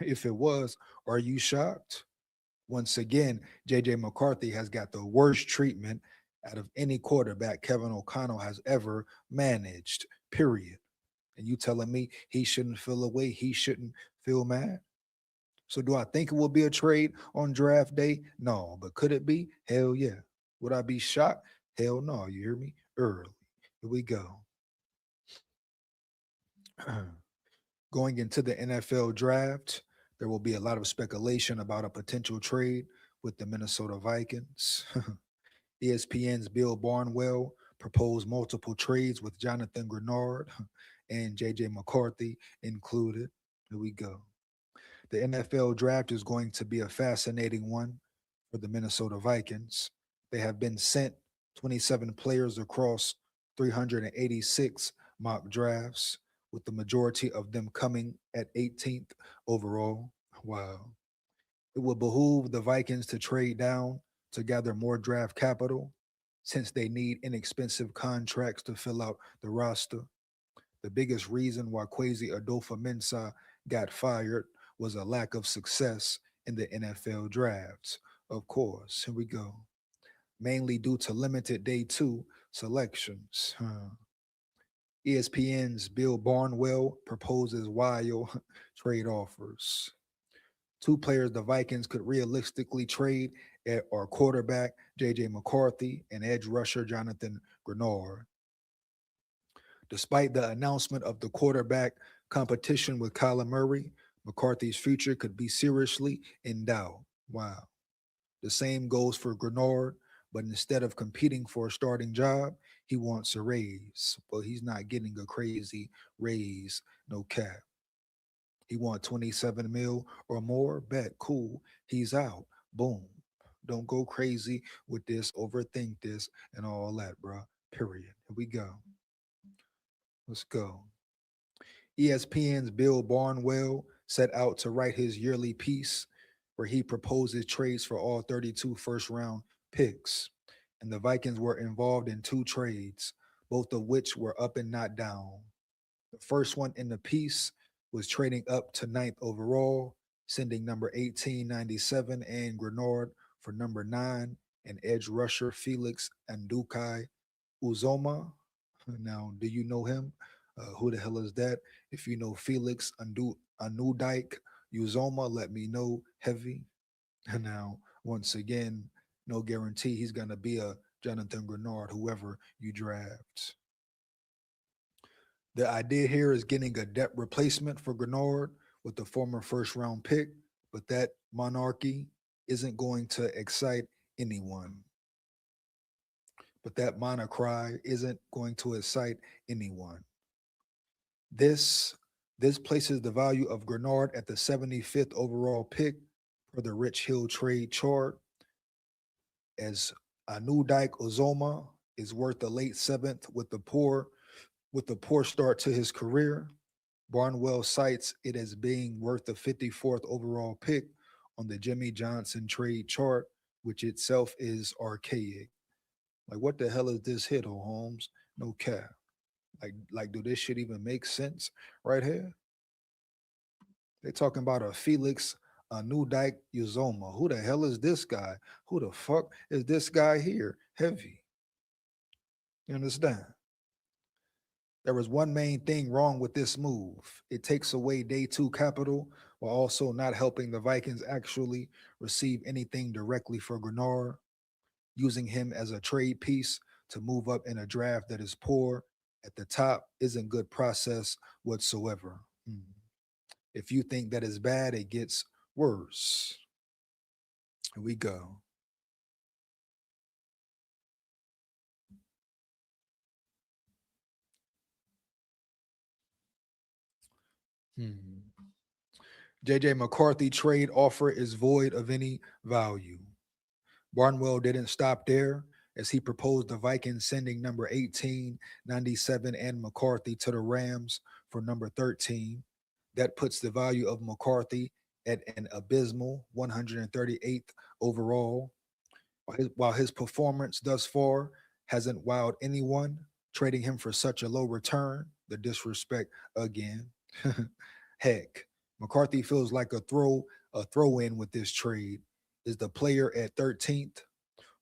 If it was, are you shocked? Once again, J.J. McCarthy has got the worst treatment out of any quarterback Kevin O'Connell has ever managed, period. And you telling me he shouldn't feel away, he shouldn't feel mad? So do I think it will be a trade on draft day? No, but could it be? Hell yeah. Would I be shocked? Hell no, you hear me? Early. Here we go. Going into the NFL draft, there will be a lot of speculation about a potential trade with the Minnesota Vikings. ESPN's Bill Barnwell proposed multiple trades with Jonathan Grenard and J.J. McCarthy included. Here we go. The NFL draft is going to be a fascinating one for the Minnesota Vikings. They have been sent 27 players across 386 mock drafts, with the majority of them coming at 18th overall. Wow. It will behoove the Vikings to trade down to gather more draft capital since they need inexpensive contracts to fill out the roster. The biggest reason why Kwesi Adolfo-Mensah got fired was a lack of success in the NFL drafts. Of course, here we go. Mainly due to limited day 2 selections. ESPN's Bill Barnwell proposes wild trade offers. Two players the Vikings could realistically trade are quarterback J.J. McCarthy and edge rusher Jonathan Grenard. Despite the announcement of the quarterback competition with Kyler Murray, McCarthy's future could be seriously in doubt. Wow. The same goes for Grenard, but instead of competing for a starting job, he wants a raise. But he's not getting a crazy raise, no cap. He wants 27 mil or more, bet, cool, he's out. Boom. Don't go crazy with this, overthink this, and all that, bro. Period. Here we go. Let's go. ESPN's Bill Barnwell set out to write his yearly piece where he proposes trades for all 32 first-round picks. And the Vikings were involved in two trades, both of which were up and not down. The first one in the piece was trading up to 9th overall, sending number 1897 and Grenard for number 9 and edge rusher Felix Andukai Uzoma. Now, do you know him? Who the hell is that? If you know Felix Anudike Uzoma, let me know. Heavy. And now, once again, no guarantee he's going to be a Jonathan Grenard, whoever you draft. The idea here is getting a depth replacement for Grenard with the former first-round pick, but that monarchy isn't going to excite anyone. But that monocry isn't going to excite anyone. This places the value of Grenard at the 75th overall pick for the Rich Hill trade chart, as Anudike Uzoma is worth a late 7th with the poor start to his career. Barnwell cites it as being worth the 54th overall pick on the Jimmy Johnson trade chart, which itself is archaic. Like, what the hell is this hit, Holmes? No cap. Like, do this shit even make sense right here? They're talking about a Felix Anudike Uzoma. Who the hell is this guy? Who the fuck is this guy here? Heavy. You understand? There was one main thing wrong with this move. It takes away day 2 capital while also not helping the Vikings actually receive anything directly for Grenard. Using him as a trade piece to move up in a draft that is poor at the top isn't good process whatsoever. If you think that is bad, it gets worse. Here we go. J.J. McCarthy trade offer is void of any value. Barnwell didn't stop there, as he proposed the Vikings sending number 18, 97, and McCarthy to the Rams for number 13. That puts the value of McCarthy at an abysmal 138th overall. While his performance thus far hasn't wowed anyone, trading him for such a low return, the disrespect again. Heck, McCarthy feels like a throw-in with this trade. Is the player at 13th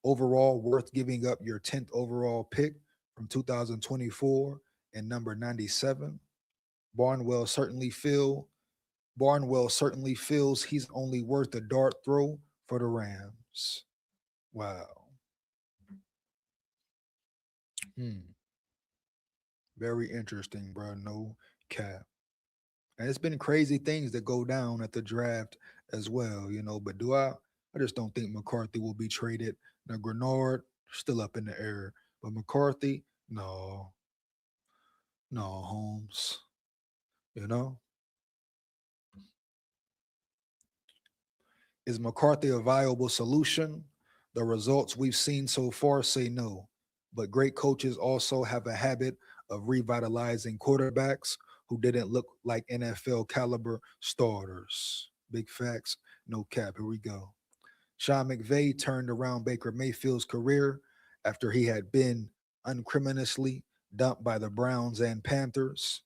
overall worth giving up your 10th overall pick from 2024 and number 97? Barnwell certainly feels he's only worth a dart throw for the Rams. Wow. Very interesting, bro. No cap. And it's been crazy things that go down at the draft as well, you know. But I just don't think McCarthy will be traded. Now, Grenard, still up in the air. But McCarthy, no, Holmes. You know? Is McCarthy a viable solution? The results we've seen so far say no. But great coaches also have a habit of revitalizing quarterbacks who didn't look like NFL caliber starters. Big facts, no cap. Here we go. Sean McVay turned around Baker Mayfield's career after he had been uncriminally dumped by the Browns and Panthers.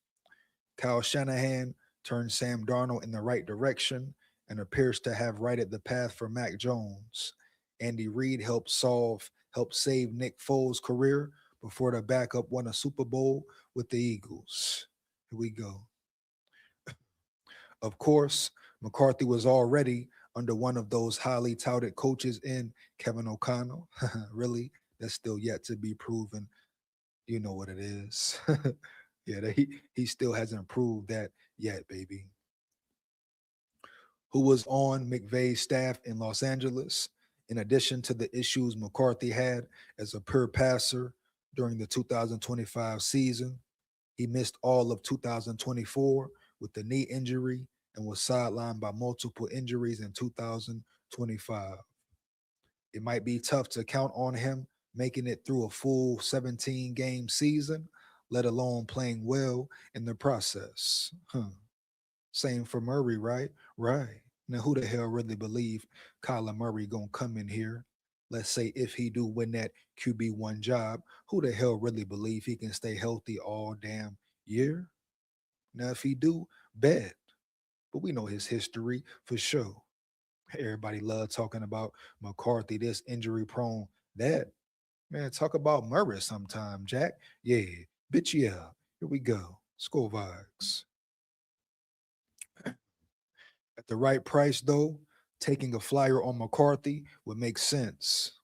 Kyle Shanahan turned Sam Darnold in the right direction and appears to have righted the path for Mac Jones. Andy Reid helped save Nick Foles' career before the backup won a Super Bowl with the Eagles. Here we go. Of course, McCarthy was already under one of those highly touted coaches in Kevin O'Connell. Really? That's still yet to be proven. You know what it is. Yeah, he still hasn't proved that yet, baby. Who was on McVay's staff in Los Angeles, in addition to the issues McCarthy had as a pure passer during the 2025 season. He missed all of 2024 with the knee injury and was sidelined by multiple injuries in 2025. It might be tough to count on him making it through a full 17-game season, let alone playing well in the process. Same for Murray, right? Right. Now, who the hell really believe Kyler Murray gonna come in here? Let's say if he do win that QB1 job, who the hell really believe he can stay healthy all damn year? Now, if he do, bet. But we know his history for sure. Everybody love talking about McCarthy, this injury prone, that. Man, talk about Murray sometime, Jack. Yeah, bitch, yeah. Here we go. SKOL VIKES. At the right price, though, taking a flyer on McCarthy would make sense.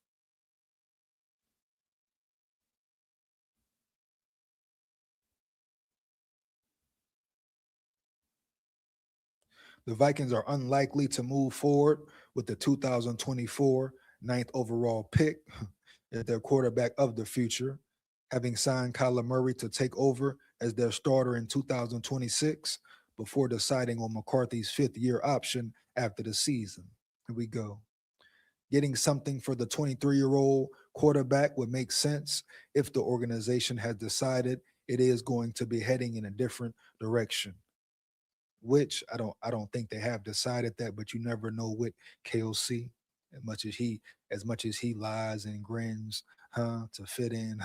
The Vikings are unlikely to move forward with the 2024 ninth overall pick as their quarterback of the future, having signed Kyler Murray to take over as their starter in 2026 before deciding on McCarthy's fifth-year option after the season. Here we go. Getting something for the 23-year-old quarterback would make sense if the organization has decided it is going to be heading in a different direction. Which I don't think they have decided that, but you never know with KOC. As much as he lies and grins, to fit in,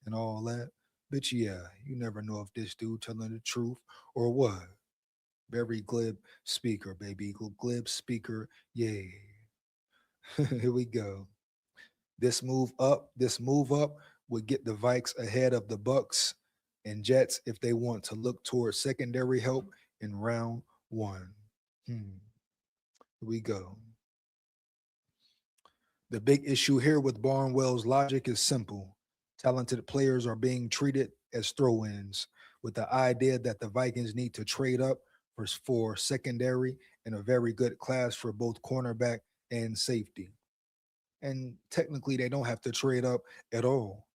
and all that. But yeah, you never know if this dude telling the truth or what. Very glib speaker, baby. Glib speaker, yay. Here we go. This move up would get the Vikes ahead of the Bucks and Jets if they want to look towards secondary help in round one. Here we go. The big issue here with Barnwell's logic is simple. Talented players are being treated as throw-ins, with the idea that the Vikings need to trade up for secondary and a very good class for both cornerback and safety. And technically, they don't have to trade up at all.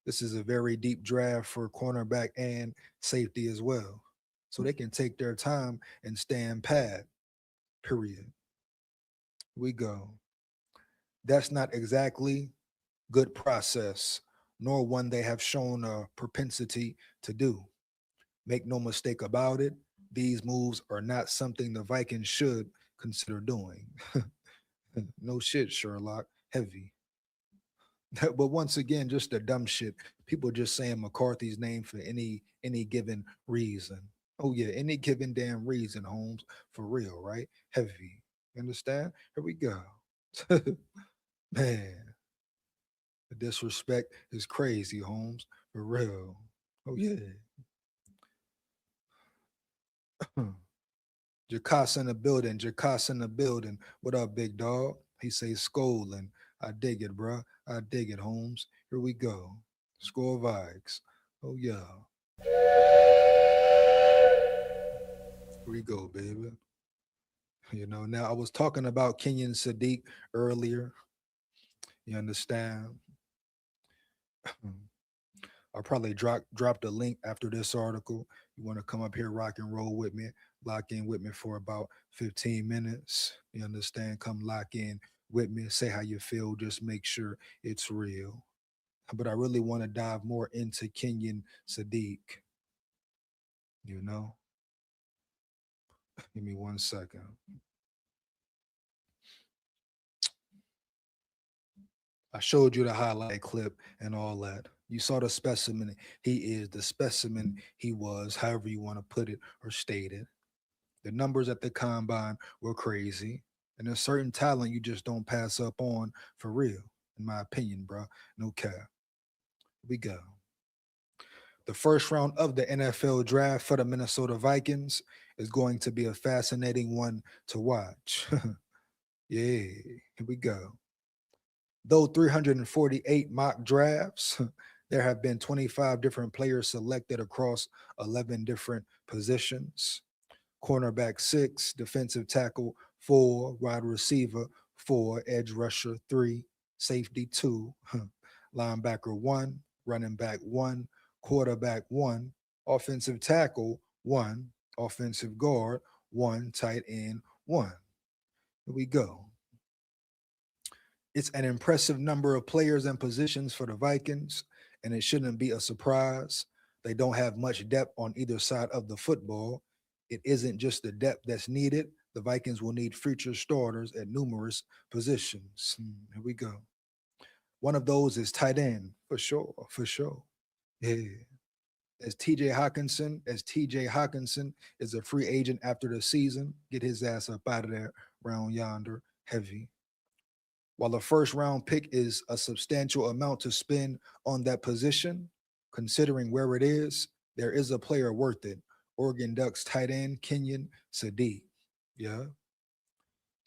This is a very deep draft for cornerback and safety as well. So they can take their time and stand pat, period. We go. That's not exactly good process, nor one they have shown a propensity to do. Make no mistake about it, these moves are not something the Vikings should consider doing. No shit, Sherlock. Heavy. But once again, just the dumb shit. People just saying McCarthy's name for any given reason. Oh yeah, any given damn reason, Holmes. For real, right? Heavy. You understand? Here we go. Man. The disrespect is crazy, Holmes. For real. Oh yeah. Jakas in the building. Jakas in the building. What up, big dog? He says SKOL, and I dig it, bro. I dig it, Holmes. Here we go. SKOL VIKES. Oh yeah. Here we go, baby. You know, now I was talking about Kenyon Sadiq earlier. You understand? I'll probably drop the link after this article. You want to come up here, rock and roll with me, lock in with me for about 15 minutes. You understand? Come lock in with me, say how you feel, just make sure it's real. But I really want to dive more into Kenyon Sadiq. You know? Give me 1 second. I showed you the highlight clip and all that. You saw the specimen. He is the specimen he was, however you want to put it or state it. The numbers at the combine were crazy. And there's certain talent you just don't pass up on for real, in my opinion, bro. No cap. Here we go. The first round of the NFL draft for the Minnesota Vikings is going to be a fascinating one to watch. Yeah, here we go. Though 348 mock drafts, there have been 25 different players selected across 11 different positions. Cornerback 6, defensive tackle 4, wide receiver 4, edge rusher 3, safety 2, linebacker 1, running back 1, quarterback 1, offensive tackle 1, offensive guard 1, tight end 1. Here we go. It's an impressive number of players and positions for the Vikings, and it shouldn't be a surprise. They don't have much depth on either side of the football. It isn't just the depth that's needed. The Vikings will need future starters at numerous positions. Here we go. One of those is tight end, for sure, for sure. Yeah. As TJ Hawkinson is a free agent after the season, get his ass up out of there, round yonder, heavy. While a first round pick is a substantial amount to spend on that position, considering where it is, there is a player worth it. Oregon Ducks tight end Kenyon Sadiq. Yeah.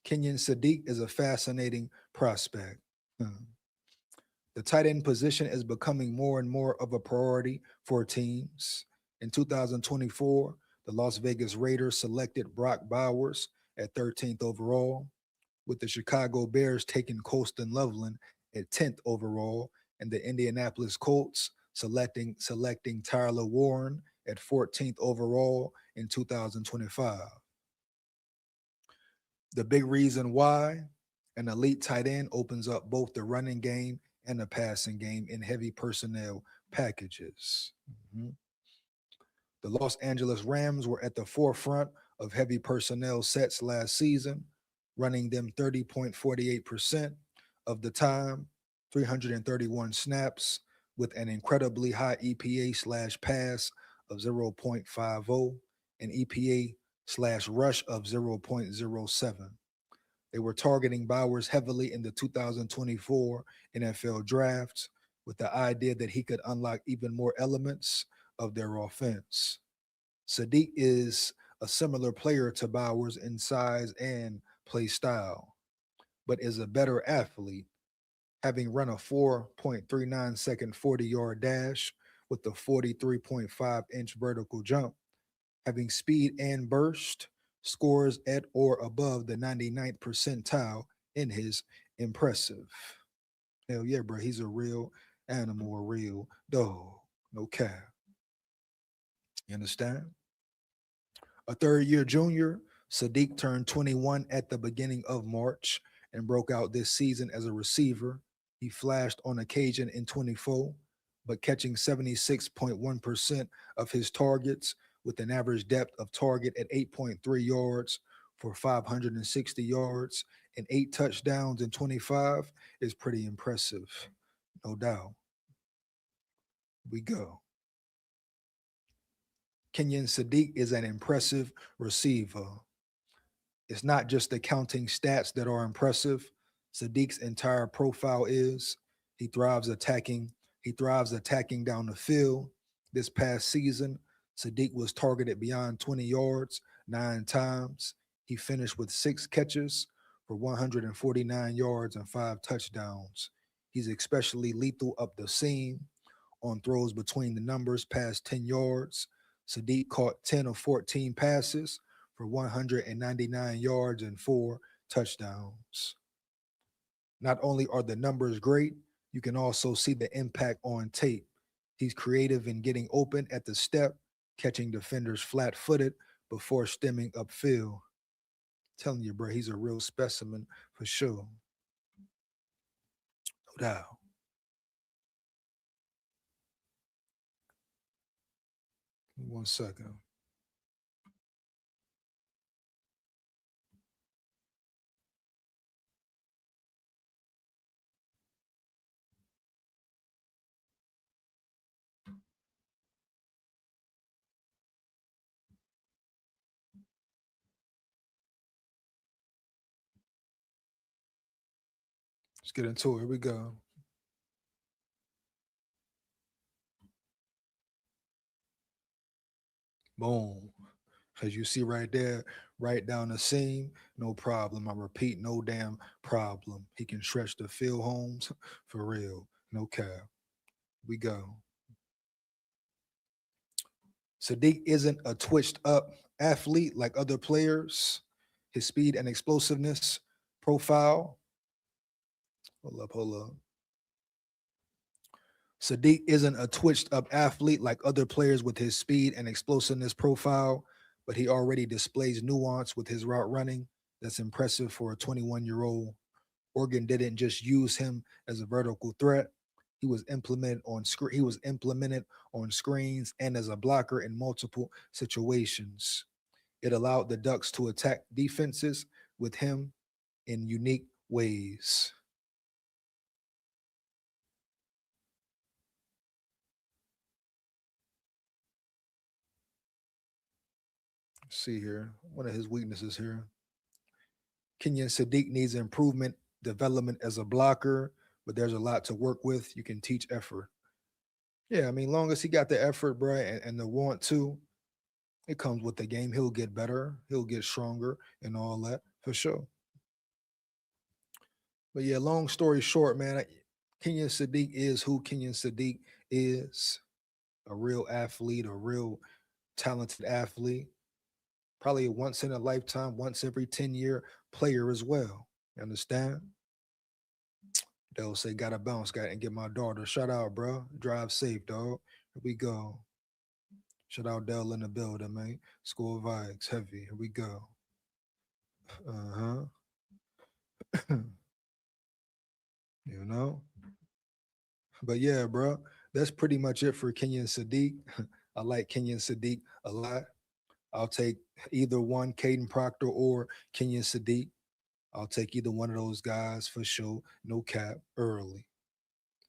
Kenyon Sadiq is a fascinating prospect. The tight end position is becoming more and more of a priority for teams. In 2024, the Las Vegas Raiders selected Brock Bowers at 13th overall, with the Chicago Bears taking Colston Loveland at 10th overall, and the Indianapolis Colts selecting Tyler Warren at 14th overall in 2025. The big reason why an elite tight end opens up both the running game and the passing game in heavy personnel packages. The Los Angeles Rams were at the forefront of heavy personnel sets last season, running them 30.48% of the time, 331 snaps, with an incredibly high EPA/pass of 0.50 and EPA/rush of 0.07. They were targeting Bowers heavily in the 2024 NFL drafts with the idea that he could unlock even more elements of their offense. Sadiq is a similar player to Bowers in size and play style, but is a better athlete, having run a 4.39 second 40-yard dash with a 43.5-inch vertical jump, having speed and burst, scores at or above the 99th percentile in his impressive. Hell yeah, bro. He's a real animal, a real dog. No cap. You understand? A third-year junior, Sadiq turned 21 at the beginning of March and broke out this season as a receiver. He flashed on occasion in 24, but catching 76.1% of his targets with an average depth of target at 8.3 yards for 560 yards and 8 touchdowns in 25 is pretty impressive, no doubt. We go. Kenyon Sadiq is an impressive receiver. It's not just the counting stats that are impressive. Sadiq's entire profile is. He thrives attacking down the field. This past season, Sadiq was targeted beyond 20 yards 9 times. He finished with 6 catches for 149 yards and 5 touchdowns. He's especially lethal up the seam on throws between the numbers past 10 yards. Sadiq caught 10 of 14 passes for 199 yards and 4 touchdowns. Not only are the numbers great, you can also see the impact on tape. He's creative in getting open at the step, catching defenders flat-footed before stemming upfield. I'm telling you, bro, he's a real specimen for sure. No doubt. One second. Let's get into it. Here we go. Boom. As you see right there, right down the seam, no problem. I repeat, no damn problem. He can stretch the field, Holmes, for real. No cap. We go. Sadiq isn't a twitched up athlete like other players. His speed and explosiveness profile. Hold up. Sadiq isn't a twitched up athlete like other players with his speed and explosiveness profile, but he already displays nuance with his route running. That's impressive for a 21-year-old. Oregon didn't just use him as a vertical threat. He was implemented on screens and as a blocker in multiple situations. It allowed the Ducks to attack defenses with him in unique ways. Let's see here, one of his weaknesses here. Kenyon Sadiq needs improvement, development as a blocker, but there's a lot to work with. You can teach effort. Yeah, I mean, long as he got the effort, bro, and the want to, it comes with the game. He'll get better. He'll get stronger and all that for sure. But yeah, long story short, man, Kenyon Sadiq is who Kenyon Sadiq is. A real athlete, a real talented athlete. Probably a once in a lifetime, once every 10-year player as well. You understand? They'll say, gotta bounce, got and get my daughter. Shout out, bro. Drive safe, dog. Here we go. Shout out Dell in the building, man. SKOL VIKES, heavy. Here we go. You know? But yeah, bro, that's pretty much it for Kenyon Sadiq. I like Kenyon Sadiq a lot. I'll take either one, Caden Proctor or Kenyon Sadiq. I'll take either one of those guys for sure. No cap, early.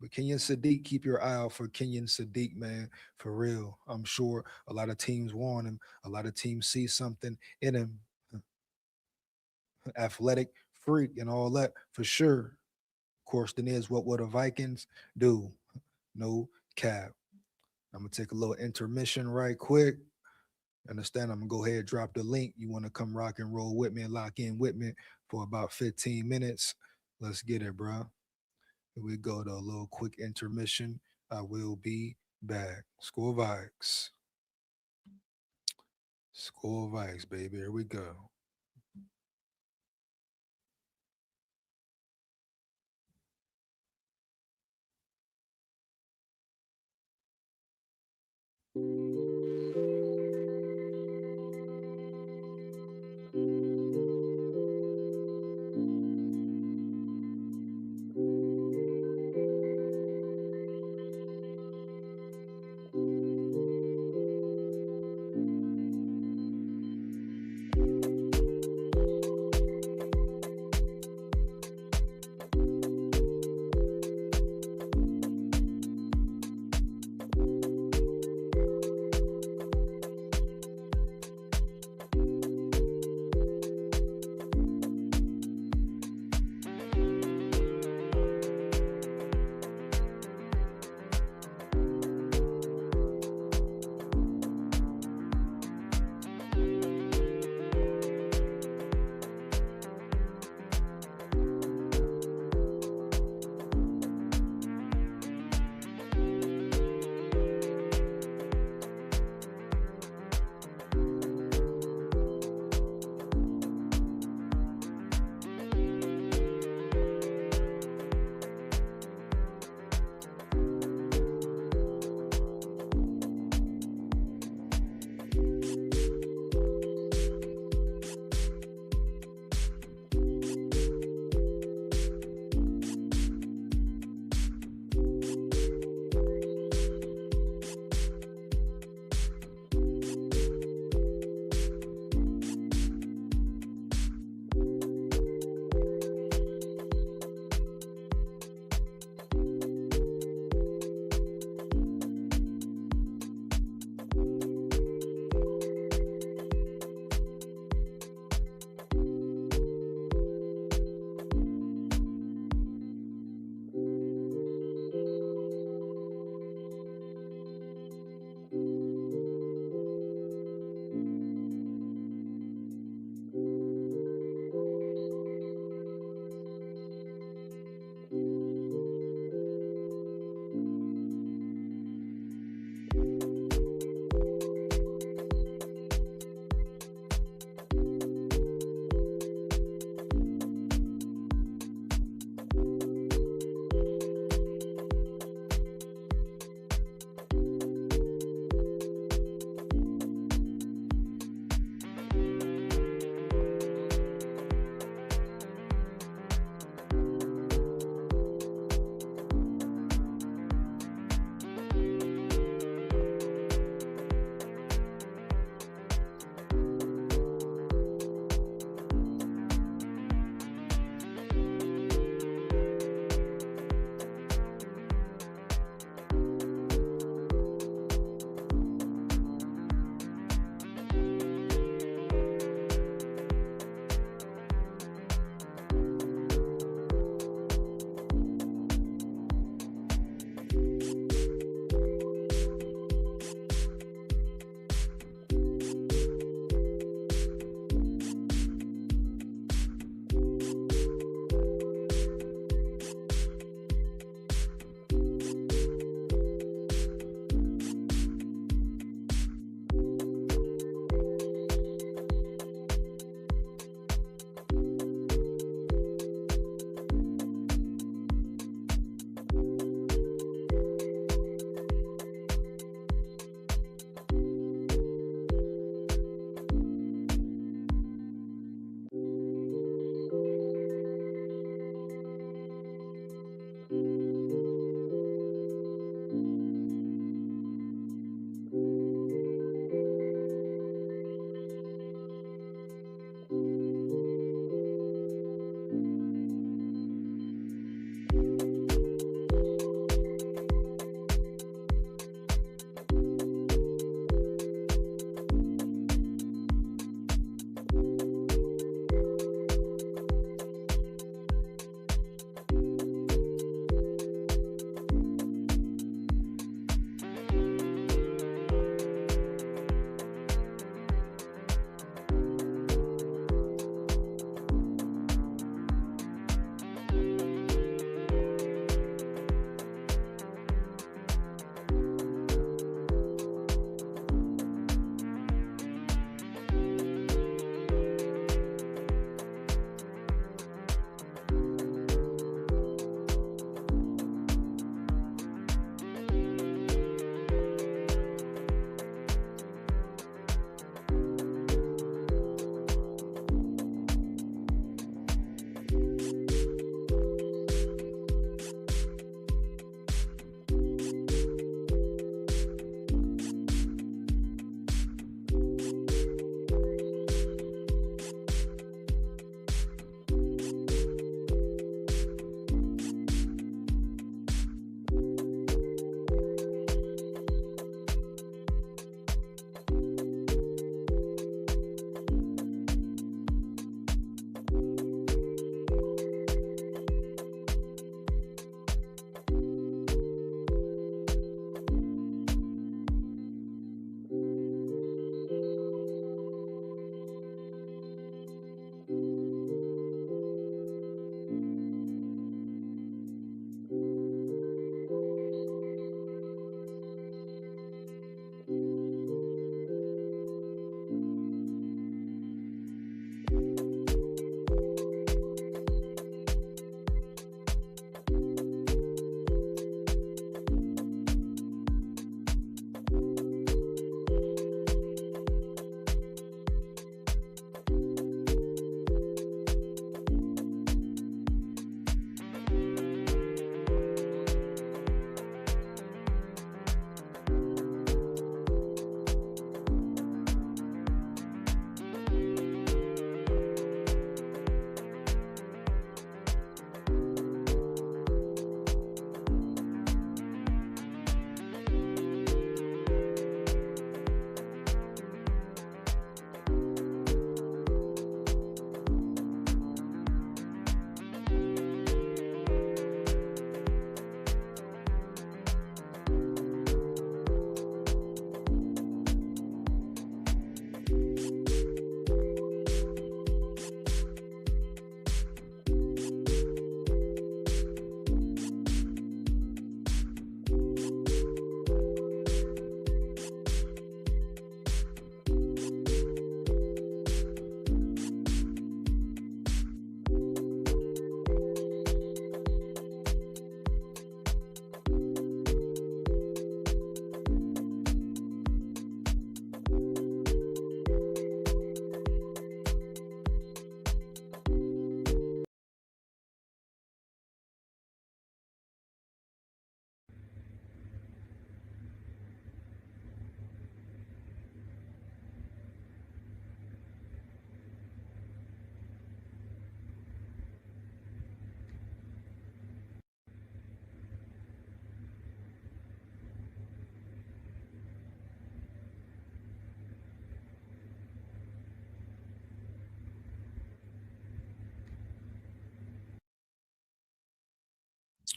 But Kenyon Sadiq, keep your eye out for Kenyon Sadiq, man, for real. I'm sure a lot of teams want him. A lot of teams see something in him. Athletic freak and all that, for sure. Question is, what will the Vikings do? No cap. I'm going to take a little intermission right quick. Understand? I'm going to go ahead and drop the link. You want to come rock and roll with me and lock in with me for about 15 minutes. Let's get it, bro. Here we go to a little quick intermission. I will be back. SKOL VIKES. SKOL VIKES, baby. Here we go.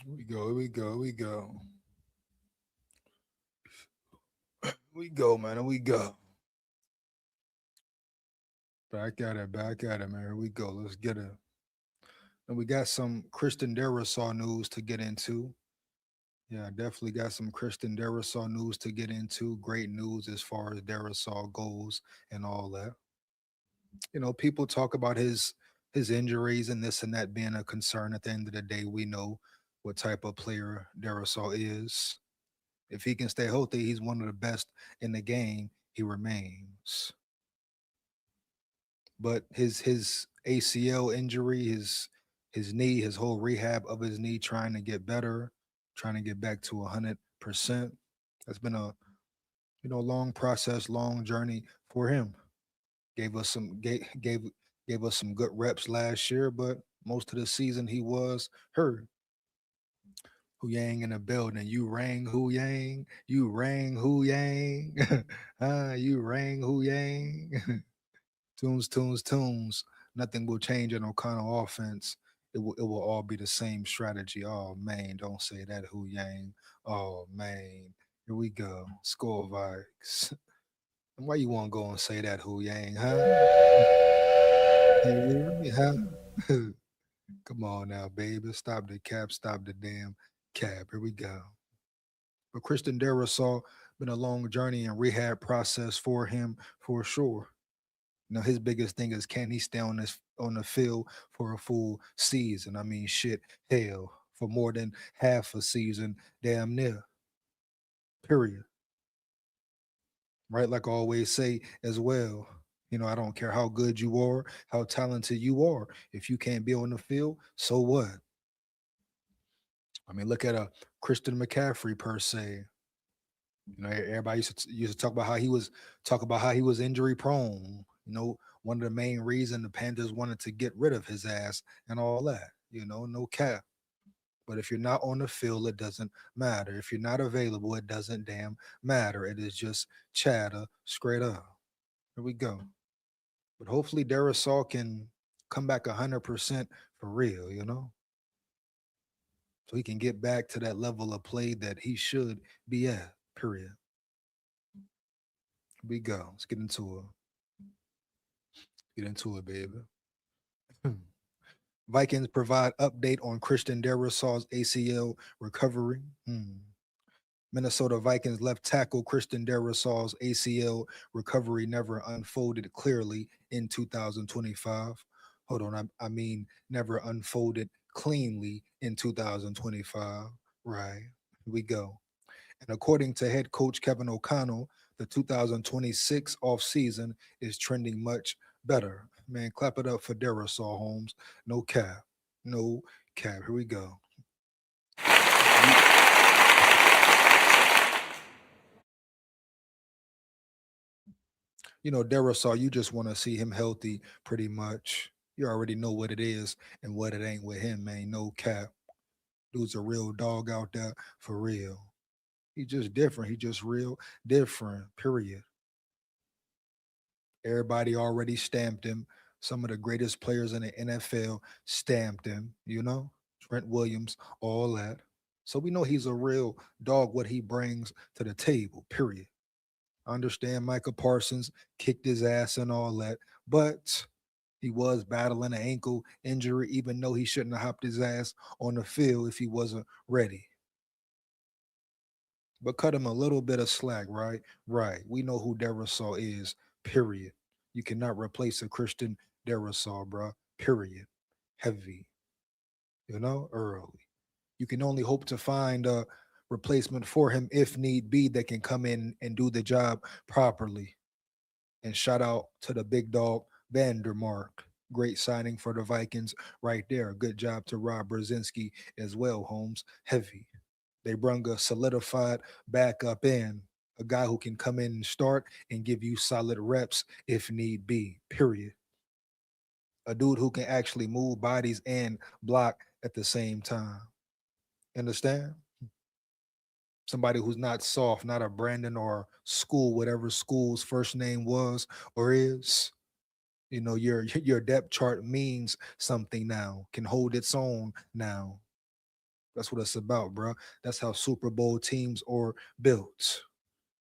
We go, we go, we go. We go, man, and we go. Back at it, man. Here we go. Let's get it. And we got some Kristen Derisaw news to get into. Yeah, definitely got some Kristen Derisaw news to get into. Great news as far as Derisaw goes and all that. People talk about his injuries and this and that being a concern. At the end of the day, we know what type of player Derisaw is. If he can stay healthy, he's one of the best in the game. He remains. But his ACL injury, his knee, his whole rehab of his knee, trying to get better, trying to get back to 100%. That's been a long process, long journey for him. Gave us some good reps last year, but most of the season he was hurt. Hu Yang in the building. You rang Hu Yang. You rang Hu Yang. You rang Hu Yang. Tunes. Nothing will change in O'Connell offense. It will all be the same strategy. Oh man, don't say that, Hu Yang. Oh man. Here we go. SKOL VIKES. Why you want to go and say that, Hu Yang, huh? You hear me, huh? Come on now, baby. Stop the cap. Stop the damn cap. Here we go. But Kristen Derisaw been a long journey and rehab process for him for sure. His biggest thing is, can he stay on the field for a full season? I mean, shit, hell, for more than half a season, damn near. Period. Right? Like I always say as well. I don't care how good you are, how talented you are. If you can't be on the field, so what? I mean, look at a Christian McCaffrey per se. Everybody used to talk about how he was injury prone. One of the main reasons the Panthers wanted to get rid of his ass and all that. No cap. But if you're not on the field, it doesn't matter. If you're not available, it doesn't damn matter. It is just chatter straight up. Here we go. But hopefully Derisaw can come back 100% for real, so he can get back to that level of play that he should be at, period. Here we go. Let's get into it. Get into it, baby. Vikings provide update on Christian Derisaw's ACL recovery. Minnesota Vikings left tackle Christian Derisaw's ACL recovery never unfolded clearly in 2025. Hold on, I mean never unfolded cleanly in 2025. Right, here we go. And according to head coach Kevin O'Connell, the 2026 offseason is trending much better. Man, clap it up for Derisaw, Holmes. No cap. No cap. Here we go. Derisaw, you just want to see him healthy pretty much. You already know what it is and what it ain't with him, man. No cap. Dude's a real dog out there for real. He just different. He just real different, period. Everybody already stamped him. Some of the greatest players in the NFL stamped him, Trent Williams, all that. So we know he's a real dog, what he brings to the table, period. I understand Micah Parsons kicked his ass and all that, but he was battling an ankle injury, even though he shouldn't have hopped his ass on the field if he wasn't ready. But cut him a little bit of slack, right? Right. We know who Derisaw is, period. You cannot replace a Christian Derisaw, bro, period. Heavy, early. You can only hope to find a replacement for him if need be that can come in and do the job properly. And shout out to the big dog, Vandermark. Great signing for the Vikings right there. Good job to Rob Brzezinski as well, Holmes. Heavy. They brung a solidified backup in, a guy who can come in and start and give you solid reps if need be, period. A dude who can actually move bodies and block at the same time. Understand? Somebody who's not soft, not a Brandon or School, whatever School's first name was or is. Your depth chart means something now, can hold its own now. That's what it's about, bro. That's how Super Bowl teams are built.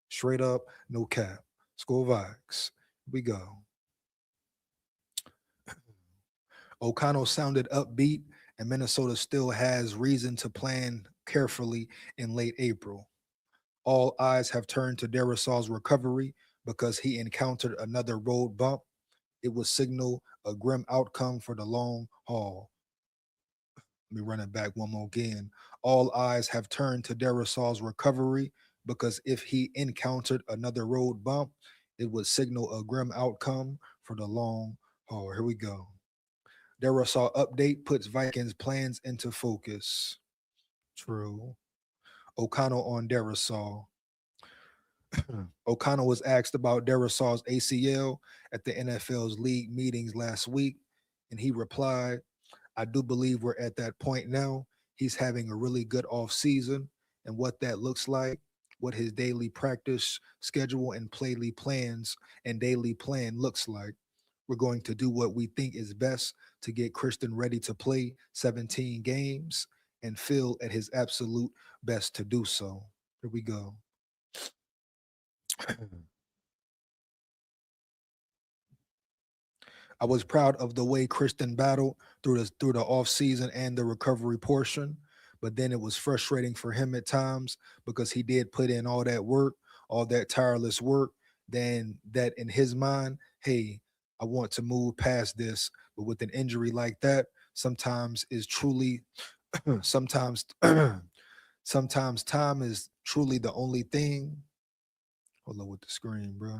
Straight up, no cap. SKOL VIKES. We go. O'Connell sounded upbeat, and Minnesota still has reason to plan carefully in late April. All eyes have turned to Darisaul's recovery because he encountered another road bump. It would signal a grim outcome for the long haul. Let me run it back one more again. All eyes have turned to Darisaul's recovery because if he encountered another road bump, it would signal a grim outcome for the long haul. Here we go. Darisaul update puts Vikings plans into focus. True. O'Connell on Darisaul. O'Connell was asked about Darisaul's ACL at the NFL's league meetings last week, and he replied, I do believe we're at that point now. He's having a really good off season, and what that looks like, what his daily practice schedule and daily plan looks like. We're going to do what we think is best to get Christian ready to play 17 games and feel at his absolute best to do so. Here we go. I was proud of the way Christian battled through the off season and the recovery portion, but then it was frustrating for him at times because he did put in all that work, all that tireless work. Then that in his mind, hey, I want to move past this, but with an injury like that, sometimes is truly, sometimes, sometimes time is truly the only thing. Hold on with the screen, bro.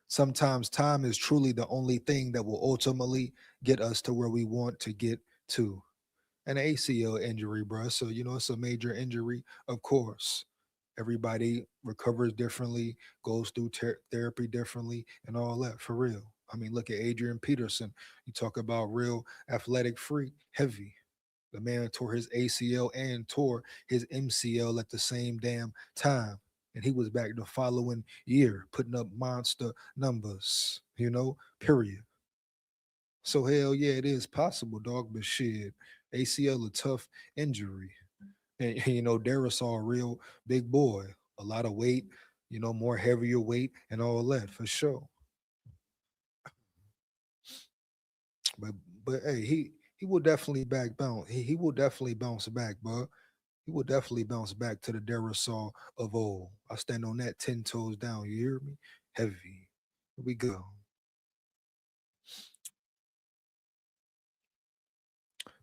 Sometimes time is truly the only thing that will ultimately get us to where we want to get to. An ACL injury, bro. So, it's a major injury, of course. Everybody recovers differently, goes through therapy differently, and all that, for real. I mean, look at Adrian Peterson. You talk about real athletic freak, heavy. The man tore his ACL and tore his MCL at the same damn time. And he was back the following year, putting up monster numbers, period. So hell yeah, it is possible, dog. But shit, ACL a tough injury. And Darisaul a real big boy, a lot of weight, more heavier weight and all that for sure. But hey, he will definitely bounce. He will definitely bounce back, bro. He will definitely bounce back to the Darisaul of old. I stand on that 10 toes down. You hear me? Heavy. Here we go.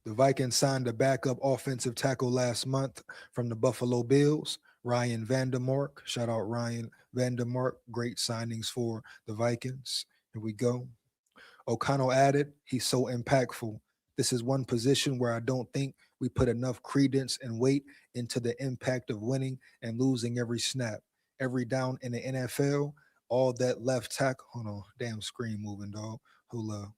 The Vikings signed a backup offensive tackle last month from the Buffalo Bills, Ryan Vandermark. Shout out Ryan Vandermark. Great signings for the Vikings. Here we go. O'Connell added, he's so impactful. This is one position where I don't think we put enough credence and weight into the impact of winning and losing every snap. Every down in the NFL, all that left tackle. Hold on, damn screen moving, dog. Hold up.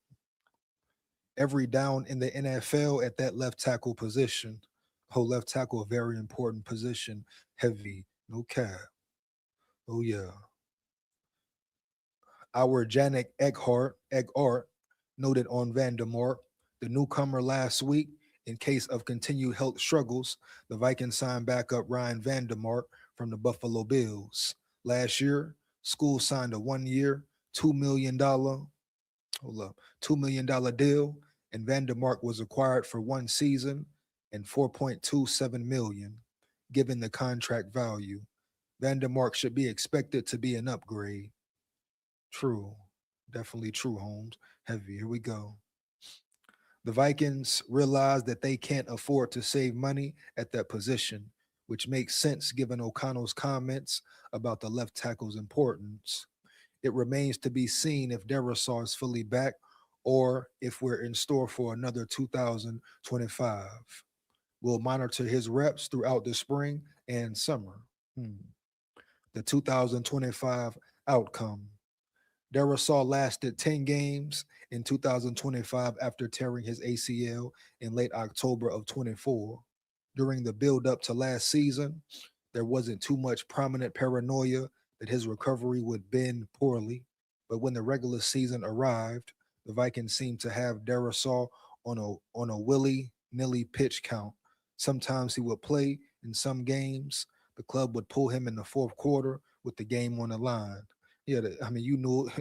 Every down in the NFL at that left tackle position. Whole left tackle, a very important position. Heavy, no cap. Oh, yeah. Our Janik Eckhart noted on Vandermark, the newcomer last week, in case of continued health struggles, the Vikings signed backup Ryan Vandermark from the Buffalo Bills. Last year, SKOL signed a 1-year, $2 million deal, and Vandermark was acquired for 1 season and $4.27 million, given the contract value. Vandermark should be expected to be an upgrade. True. Definitely true, Holmes. Heavy. Here we go. The Vikings realized that they can't afford to save money at that position, which makes sense given O'Connell's comments about the left tackle's importance. It remains to be seen if Darisaul is fully back or if we're in store for another 2025. We'll monitor his reps throughout the spring and summer. The 2025 outcome. Darisaul lasted 10 games in 2025 after tearing his ACL in late October of 24. During the build-up to last season, there wasn't too much prominent paranoia that his recovery would bend poorly, but when the regular season arrived, the Vikings seemed to have Darisaul on a willy-nilly pitch count. Sometimes he would play in some games. The club would pull him in the fourth quarter with the game on the line. Yeah, I mean, you knew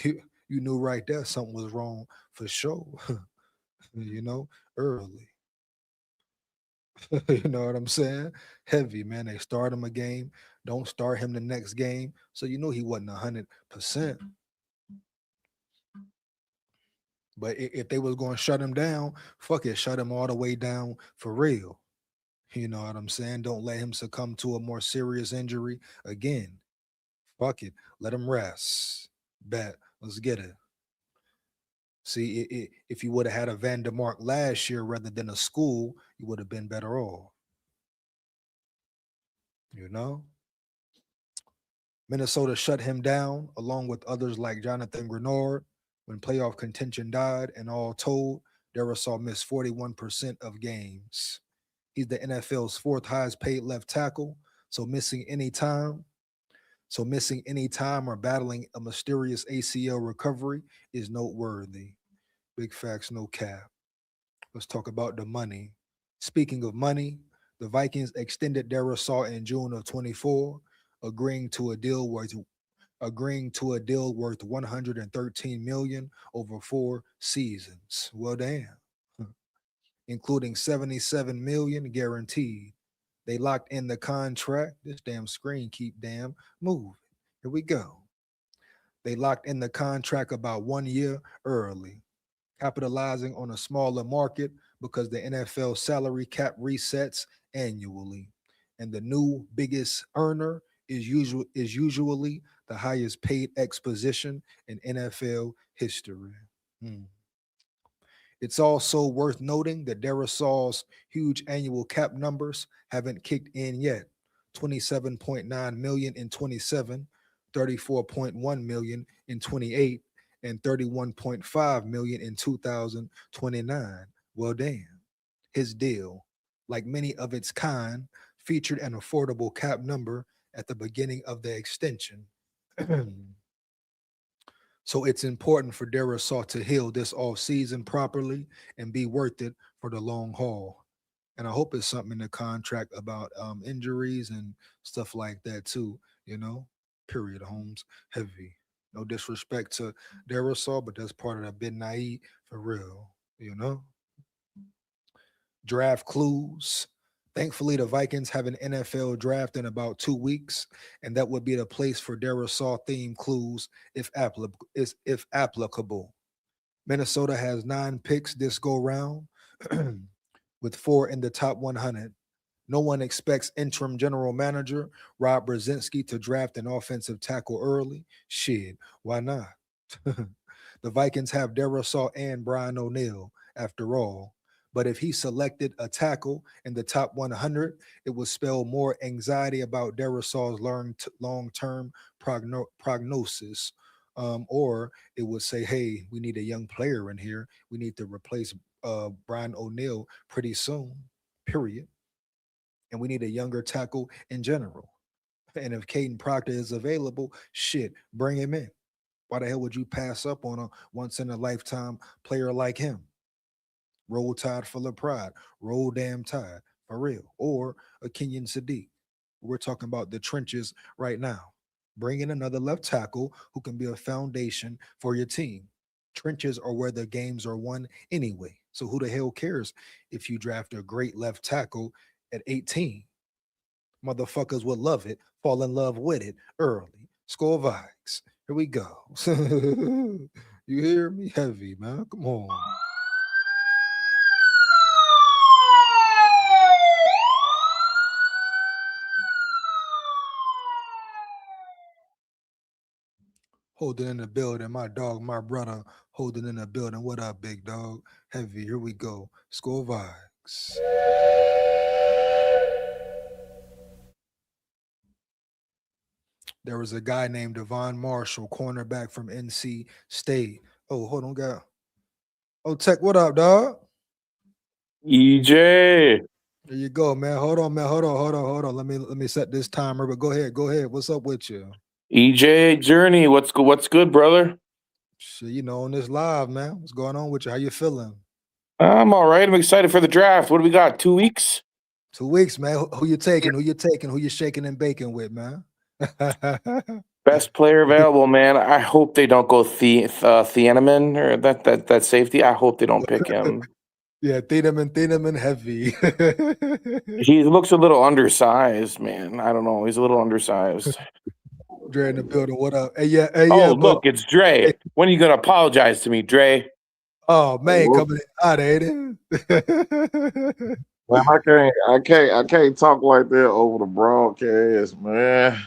you knew right there something was wrong for sure. Early. You know what I'm saying? Heavy, man. They start him a game, don't start him the next game. So you know he wasn't 100%. But if they was going to shut him down, fuck it, shut him all the way down for real. You know what I'm saying? Don't let him succumb to a more serious injury again. Fuck it, let him rest. Bet, let's get it. See, if you would have had a Vandermark last year rather than a School, you would have been better off. You know? Minnesota shut him down along with others like Jonathan Grenard when playoff contention died, and all told, Darisaw missed 41% of games. He's the NFL's fourth highest paid left tackle, so missing any time or battling a mysterious ACL recovery is noteworthy. Big facts, no cap. Let's talk about the money. Speaking of money, the Vikings extended Darisaw in June of 24, agreeing to a deal worth $113 million over 4 seasons. Well, damn. Including $77 million guaranteed. They locked in the contract. This damn screen keep damn moving. Here we go. They locked in the contract about 1 year early, capitalizing on a smaller market because the NFL salary cap resets annually, and the new biggest earner is usually the highest paid X position in NFL history. It's also worth noting that Darisaw's huge annual cap numbers haven't kicked in yet. $27.9 million in 27, $34.1 million in 28, and $31.5 million in 2029. Well, damn. His deal, like many of its kind, featured an affordable cap number at the beginning of the extension. So it's important for Darisaw to heal this offseason properly and be worth it for the long haul. And I hope it's something in the contract about injuries and stuff like that too, Period, Holmes. Heavy. No disrespect to Darisaw, but that's part of the bit naive for real, Draft clues. Thankfully, the Vikings have an NFL draft in about 2 weeks, and that would be the place for Darisaw themed clues if applicable. Minnesota has 9 picks this go round, with 4 in the top 100. No one expects interim general manager Rob Brzezinski to draft an offensive tackle early. Shit, why not? The Vikings have Darisaw and Brian O'Neill, after all. But if he selected a tackle in the top 100, it would spell more anxiety about Darisaw's long-term prognosis. Or it would say, hey, we need a young player in here. We need to replace Brian O'Neill pretty soon, period. And we need a younger tackle in general. And if Caden Proctor is available, shit, bring him in. Why the hell would you pass up on a once-in-a-lifetime player like him? Roll Tide full of pride. Roll damn Tide, for real. Or a Kenyon Sadiq. We're talking about the trenches right now. Bring in another left tackle who can be a foundation for your team. Trenches are where the games are won anyway. So who the hell cares if you draft a great left tackle at 18? Motherfuckers would love it, fall in love with it early. SKOL VIKES. Here we go. You hear me? Heavy, man. Come on. Holding in the building, my dog, my brother, holding in the building. What up, big dog? Heavy, here we go. SKOL VIKES. There was a guy named Devon Marshall, cornerback from NC State. Oh, hold on, guy. Oh, Tech, what up, dog? EJ. There you go, man. Hold on, man. Hold on. Let me set this timer. But go ahead. What's up with you? EJ Journey, what's good, brother? So, on this live, man. What's going on with you? How you feeling? I'm all right. I'm excited for the draft. What do we got? 2 weeks? 2 weeks, man. Who you taking? Who you taking? Who you shaking and baking with, man? Best player available, man. I hope they don't go Thieneman or that safety. I hope they don't pick him. Yeah, Thieneman heavy. He looks a little undersized, man. I don't know. He's a little undersized. Dre in the building. What up? Hey, yeah, hey, Oh, yeah, look, it's Dre. Hey. When are you gonna apologize to me, Dre? Oh man, coming in hot, ain't it? Man, I can't talk like that over the broadcast, man.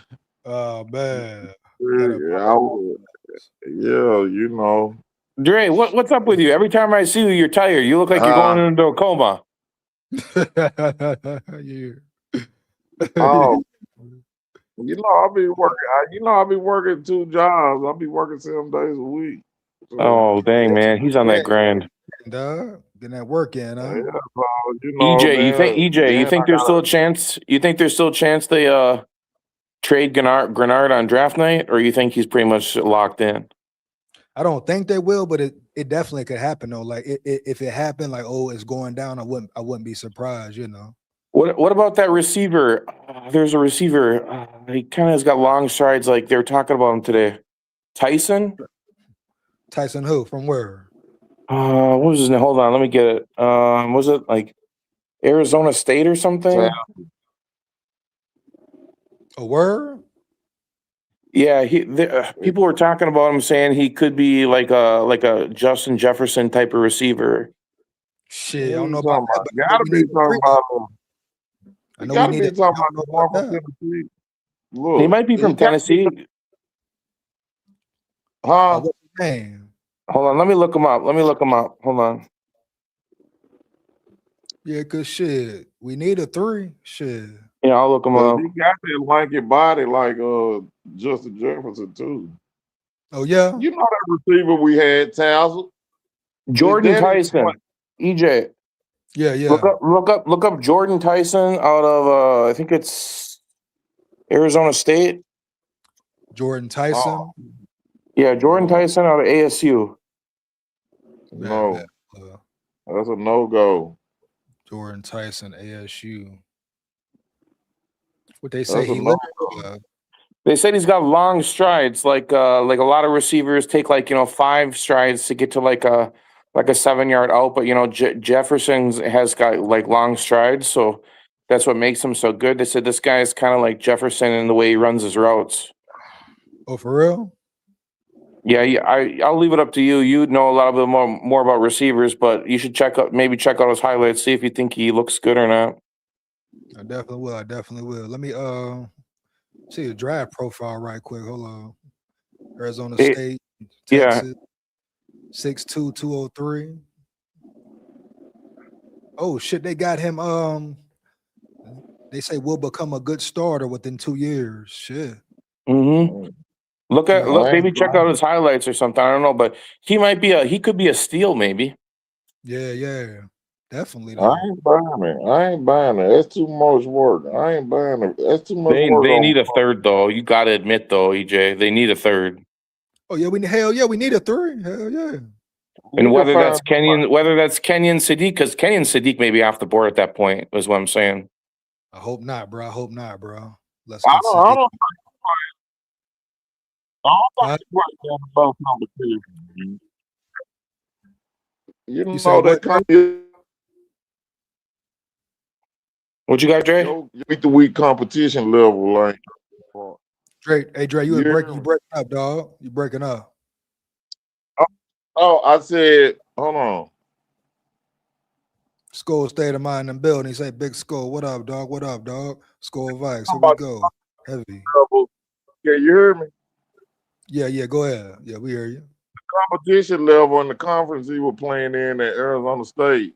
Oh man. Yeah, you know. Dre, what's up with you? Every time I see you, you're tired. You look like you're going into a coma. Yeah. Oh, you know, I'll be working. I'll be working 2 jobs. I'll be working 7 days a week. So, Oh, dang, man. He's on that grind. Dog, getting that work in, huh? Yeah, so, you know, EJ, you think there's still a chance? You think there's still a chance they trade Grenard on draft night, or you think he's pretty much locked in? I don't think they will, but it definitely could happen though. Like if it happened, like it's going down, I wouldn't be surprised, you know. What about that receiver? There's a receiver. He kind of has got long strides. Like they were talking about him today. Tyson. Tyson who? From where? What was his name? Hold on, let me get it. Was it like Arizona State or something? A word? Yeah, people were talking about him, saying he could be like a Justin Jefferson type of receiver. Shit, I don't know about that. You gotta be talking about him. I know we need to talk about Tennessee. Look, he might be from Tennessee. Huh? What's his name? Hold on, let me look him up. Hold on. Yeah, cause shit, we need a 3. Shit. Yeah, I'll look him up. He got that lanky body like Justin Jefferson too. Oh yeah. You know that receiver we had, Tassel? Jordan Tyson. EJ. Yeah. Look up Jordan Tyson out of I think it's Arizona State. Jordan Tyson. Yeah, Jordan Tyson out of ASU. No. That's a no-go. Jordan Tyson, ASU. What they say he looked. They said he's got long strides, like a lot of receivers take 5 strides to get to like a 7-yard out, but Jefferson has got like long strides, so that's what makes him so good. They said this guy is kind of like Jefferson in the way he runs his routes. Oh, for real? Yeah, I'll leave it up to you. You know a lot bit more about receivers, but you should check out his highlights, see if you think he looks good or not. I definitely will. Let me see the draft profile right quick. Hold on. Arizona State, Texas, 6'2", 203. Oh shit, they got him. They say will become a good starter within 2 years. Shit. Mm-hmm. Maybe check out his highlights or something. I don't know, but he could be a steal, maybe. Yeah. Definitely. I ain't buying it. That's too much work. I ain't buying it. That's too much work. They need a third, though. You got to admit, though, EJ, they need a third. Oh yeah, we need a 3. Hell yeah. And whether that's Kenyon Sadiq, because Kenyon Sadiq may be off the board at that point, is what I'm saying. I hope not, bro. Let's I get don't about competition. You know that what you got, Dre? Week to week competition level, like Dre, you breaking up, dog. You breaking up. Oh, I said, hold on. SKOL State of Mind and building. He say, Big SKOL, what up, dog? SKOL VIKES. Here we go. Heavy. Can you hear me? Yeah, go ahead. Yeah, we hear you. The competition level in the conference he was playing in at Arizona State,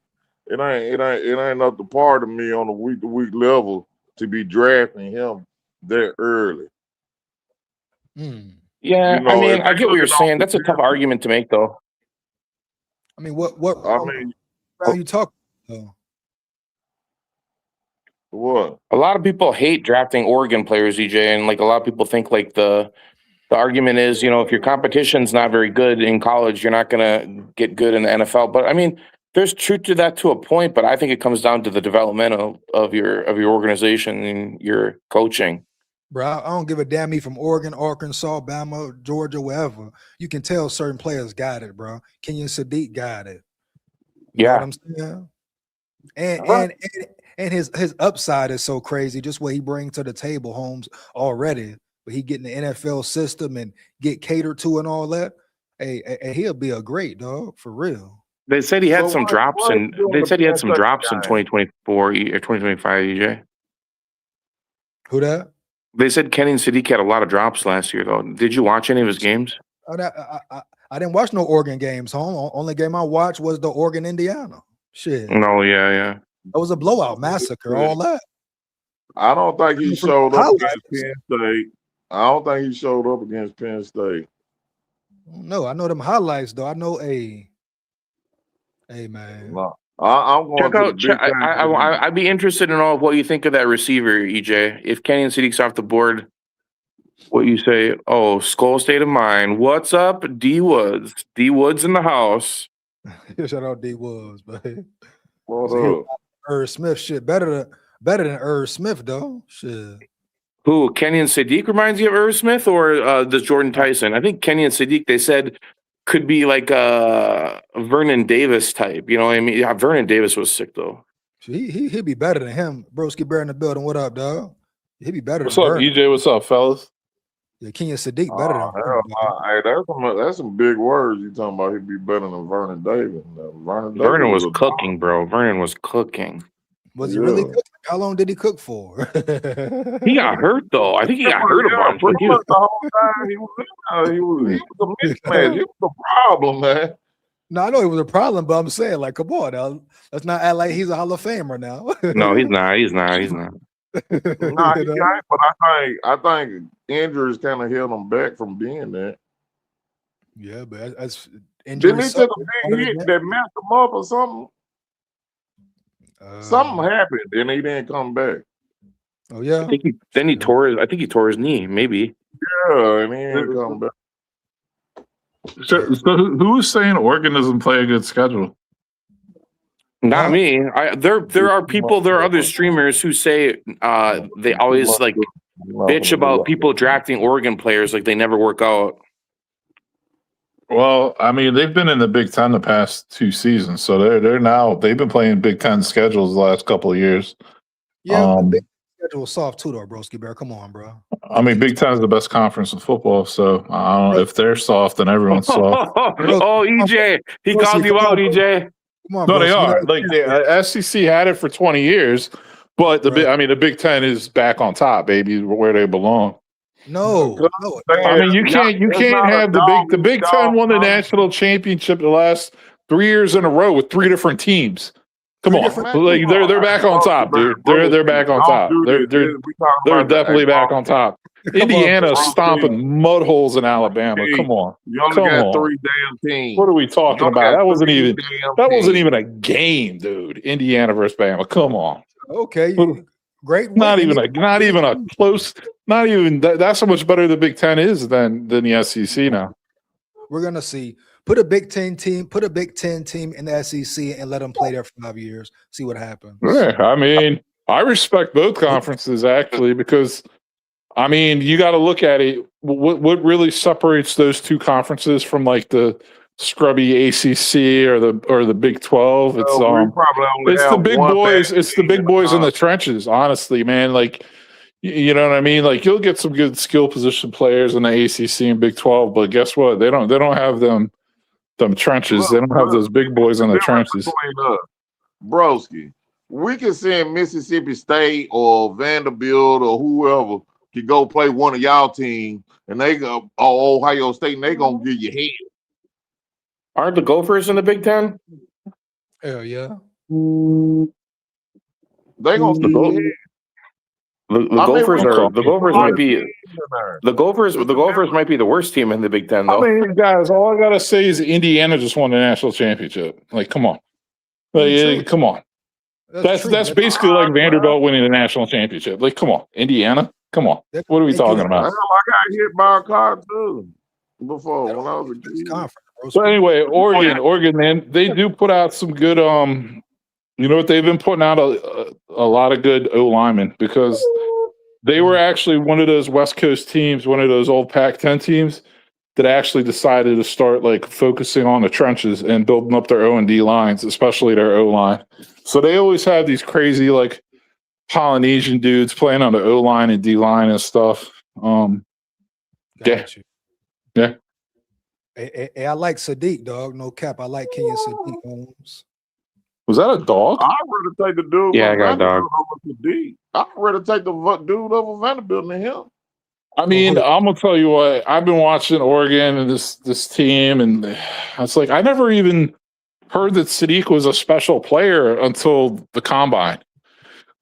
it ain't up to par to me on a week to week level to be drafting him that early. Yeah, I get what you're saying. That's a tough argument to make, though. I mean, what are you talking about? What? A lot of people hate drafting Oregon players, EJ, and a lot of people think the argument is, if your competition's not very good in college, you're not gonna get good in the NFL. But There's truth to that to a point, but I think it comes down to the development of your organization and your coaching. Bro, I don't give a damn me from Oregon, Arkansas, Bama, Georgia, wherever. You can tell certain players got it, bro. Kenyon Sadiq got it. You know what I'm saying? And his upside is so crazy, just what he brings to the table, Holmes, already. But he get in the NFL system and get catered to and all that. Hey, he'll be a great dog, for real. They said he had some drops, and they said he had some drops in 2024 or 2025. EJ, who that? They said Kenyon Sadiq had a lot of drops last year, though. Did you watch any of his games? I didn't watch no Oregon games, home. Only game I watched was the Oregon Indiana. Shit. No, yeah. It was a blowout massacre, all that. I don't think he showed up against Penn State. I don't think he showed up against Penn State. No, I know them highlights, though. I know Hey, man. No. I'm going I'd be interested in all of what you think of that receiver, EJ. If Kenyon Sadiq's off the board, what you say? Oh, SKOL State of Mind. What's up, D Woods? D Woods in the house. Shout out D Woods, man. What's up? Irv Smith, shit, better than Irv Smith, though. Shit. Who? Kenyon Sadiq reminds you of Irv Smith or the Jordan Tyson? I think Kenyon Sadiq, they said, could be like a Vernon Davis type. You know what I mean? Yeah, Vernon Davis was sick, though. He'd be better than him. Broski Bear in the building. What up, dog? He'd be better What's than up, Vernon. EJ? What's up, fellas? Yeah, Kenyon Sadiq better than Vernon. Hey, that's some big words you talking about. He'd be better than Vernon Davis. Vernon was cooking, bro. Vernon was cooking. Was he really cooking? How long did he cook for? He got hurt, though. I think he got hurt a bunch. Pretty much the whole time he was a mismatch. It was a problem, man. No, I know it was a problem, but I'm saying, like, come on now. Let's not act like he's a Hall of Famer now. No, he's not. He's not. Nah, he got, but I think injuries kind of held him back from being that. Yeah, but that's injuries. Didn't he take a big hit that messed him up or something? Something happened and he didn't come back. Oh yeah. I think he tore his knee, maybe. Yeah, and he didn't come back. So who's saying Oregon doesn't play a good schedule? Not me. There are other streamers who say they always like bitch about people drafting Oregon players like they never work out. Well, I mean, they've been in the Big Ten the past 2 seasons, so they've been playing Big Ten schedules the last couple of years. Yeah, the Big Ten schedule is soft too, though, Broski Bear. Come on, bro. I mean, Big Ten is the best conference in football, so I don't know if they're soft, then everyone's soft. Oh, EJ, he called you out, EJ. No, they are. Like the SEC had it for 20 years, but the Big Ten is back on top, baby, where they belong. No. I mean, you can't have the Big Ten won the national championship the last 3 years in a row with 3 different teams. Come on, like they're back on top, dude. They're back on top. They're definitely back on top. Indiana stomping mud holes in Alabama. Come on, you only got 3 damn teams. What are we talking about? That wasn't even a game, dude. Indiana versus Bama. Come on. Okay, great. Not even a close. Not even that's how much better the Big Ten is than the SEC now. We're gonna see. Put a Big Ten team in the SEC and let them play there for 5 years. See what happens. Yeah, I mean, I respect both conferences actually because, I mean, you got to look at it. What really separates those 2 conferences from like the scrubby ACC or the Big 12? It's the big boys. It's the big boys in the trenches. Honestly, man, like. You know what I mean? Like you'll get some good skill position players in the ACC and Big 12, but guess what? They don't have them trenches. They don't have those big boys in the trenches. Broski, we can send Mississippi State or Vanderbilt or whoever to go play one of y'all teams, and they go Ohio State, and they gonna give you head. Aren't the Gophers in the Big Ten? Hell yeah. They gonna give you head. The Gophers might be the worst team in the Big Ten, though. I mean, guys, all I gotta say is Indiana just won the national championship. Like, come on, come on. That's basically like Vanderbilt winning the national championship. Like, come on, Indiana, come on. What are we talking about? I got hit by a car too before when I was a kid. So anyway, Oregon, man, they do put out some good. You know what? They've been putting out a lot of good O linemen because they were actually one of those West Coast teams, one of those old Pac-10 teams that actually decided to start like focusing on the trenches and building up their O&D lines, especially their O line. So they always have these crazy like Polynesian dudes playing on the O line and D line and stuff. Yeah. Hey, I like Sadiq, dog. No cap. I like Kenyon Sadiq, Holmes. Was that a dog? I'd rather take the dude. Yeah, I got a dog. I'd rather take the dude over Vanderbilt than him. I mean, I'm gonna tell you what. I've been watching Oregon and this team, and it's like I never even heard that Sadiq was a special player until the combine.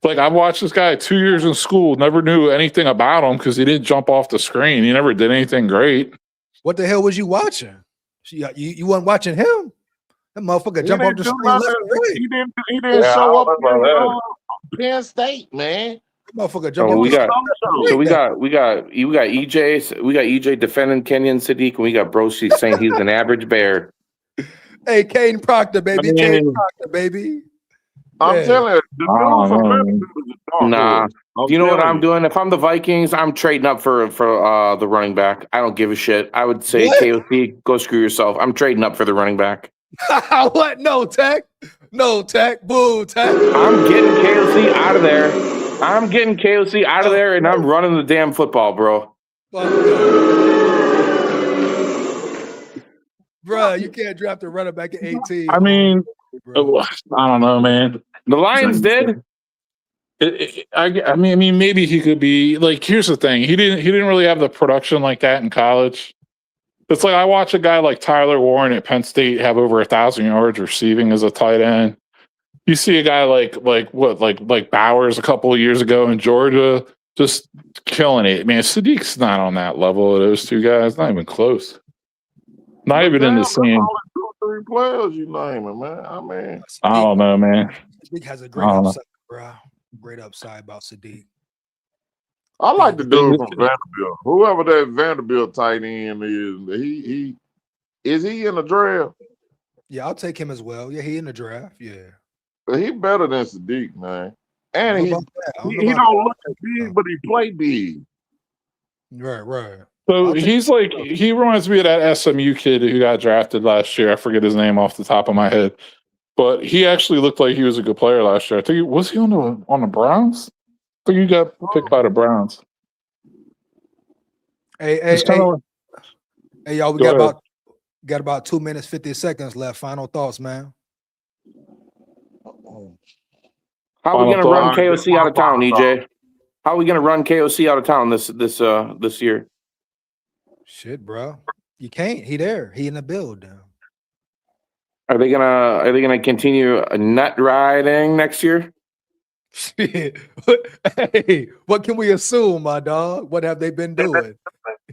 Like I've watched this guy 2 years in school, never knew anything about him because he didn't jump off the screen. He never did anything great. What the hell was you watching? You wasn't watching him? That motherfucker jump off the screen left and right. He didn't show up in Penn State, man. That motherfucker jump Oh, off we the got screen. so we got EJ defending Kenyon Sadiq, and we got Broski saying he's an average bear. Hey, Caden Proctor, baby. Caden Proctor, baby. I'm telling you, the dude from Vanderbilt is a dog. Nah. You know what I'm doing? If I'm the Vikings, I'm trading up for the running back. I don't give a shit. I would say KOC, go screw yourself. I'm trading up for the running back. What? No, Tech. No, Tech. Boo, Tech. I'm getting KOC out of there. And I'm running the damn football, bro. Bro, you can't draft a running back at 18. I mean, I don't know, man. The Lions did. I mean, maybe he could be like. Here's the thing: he didn't really have the production like that in college. It's like I watch a guy like Tyler Warren at Penn State have over 1,000 yards receiving as a tight end. You see a guy like Bowers a couple of years ago in Georgia just killing it. Man, Sadiq's not on that level of those two guys. Not even close. Not even in the same. 2 or 3 players you naming, man. I mean, I don't know, man. Sadiq has a great upside, bro. Great upside about Sadiq. I like the dude from Vanderbilt. Whoever that Vanderbilt tight end is he in the draft? Yeah, I'll take him as well. Yeah, he in the draft. Yeah. He better than Sadiq, man. And he don't look big, but he play big. Right. So he reminds me of that SMU kid who got drafted last year. I forget his name off the top of my head. But he actually looked like he was a good player last year. I think was he on the Browns? I think he got picked by the Browns. Hey, y'all, we got about 2 minutes 50 seconds left. Final thoughts, man. How are we gonna run KOC out of town, EJ? How are we gonna run KOC out of town this year? Shit, bro. You can't. He there. He in the building. Are they gonna continue nut riding next year? Hey, what can we assume, my dog? What have they been doing?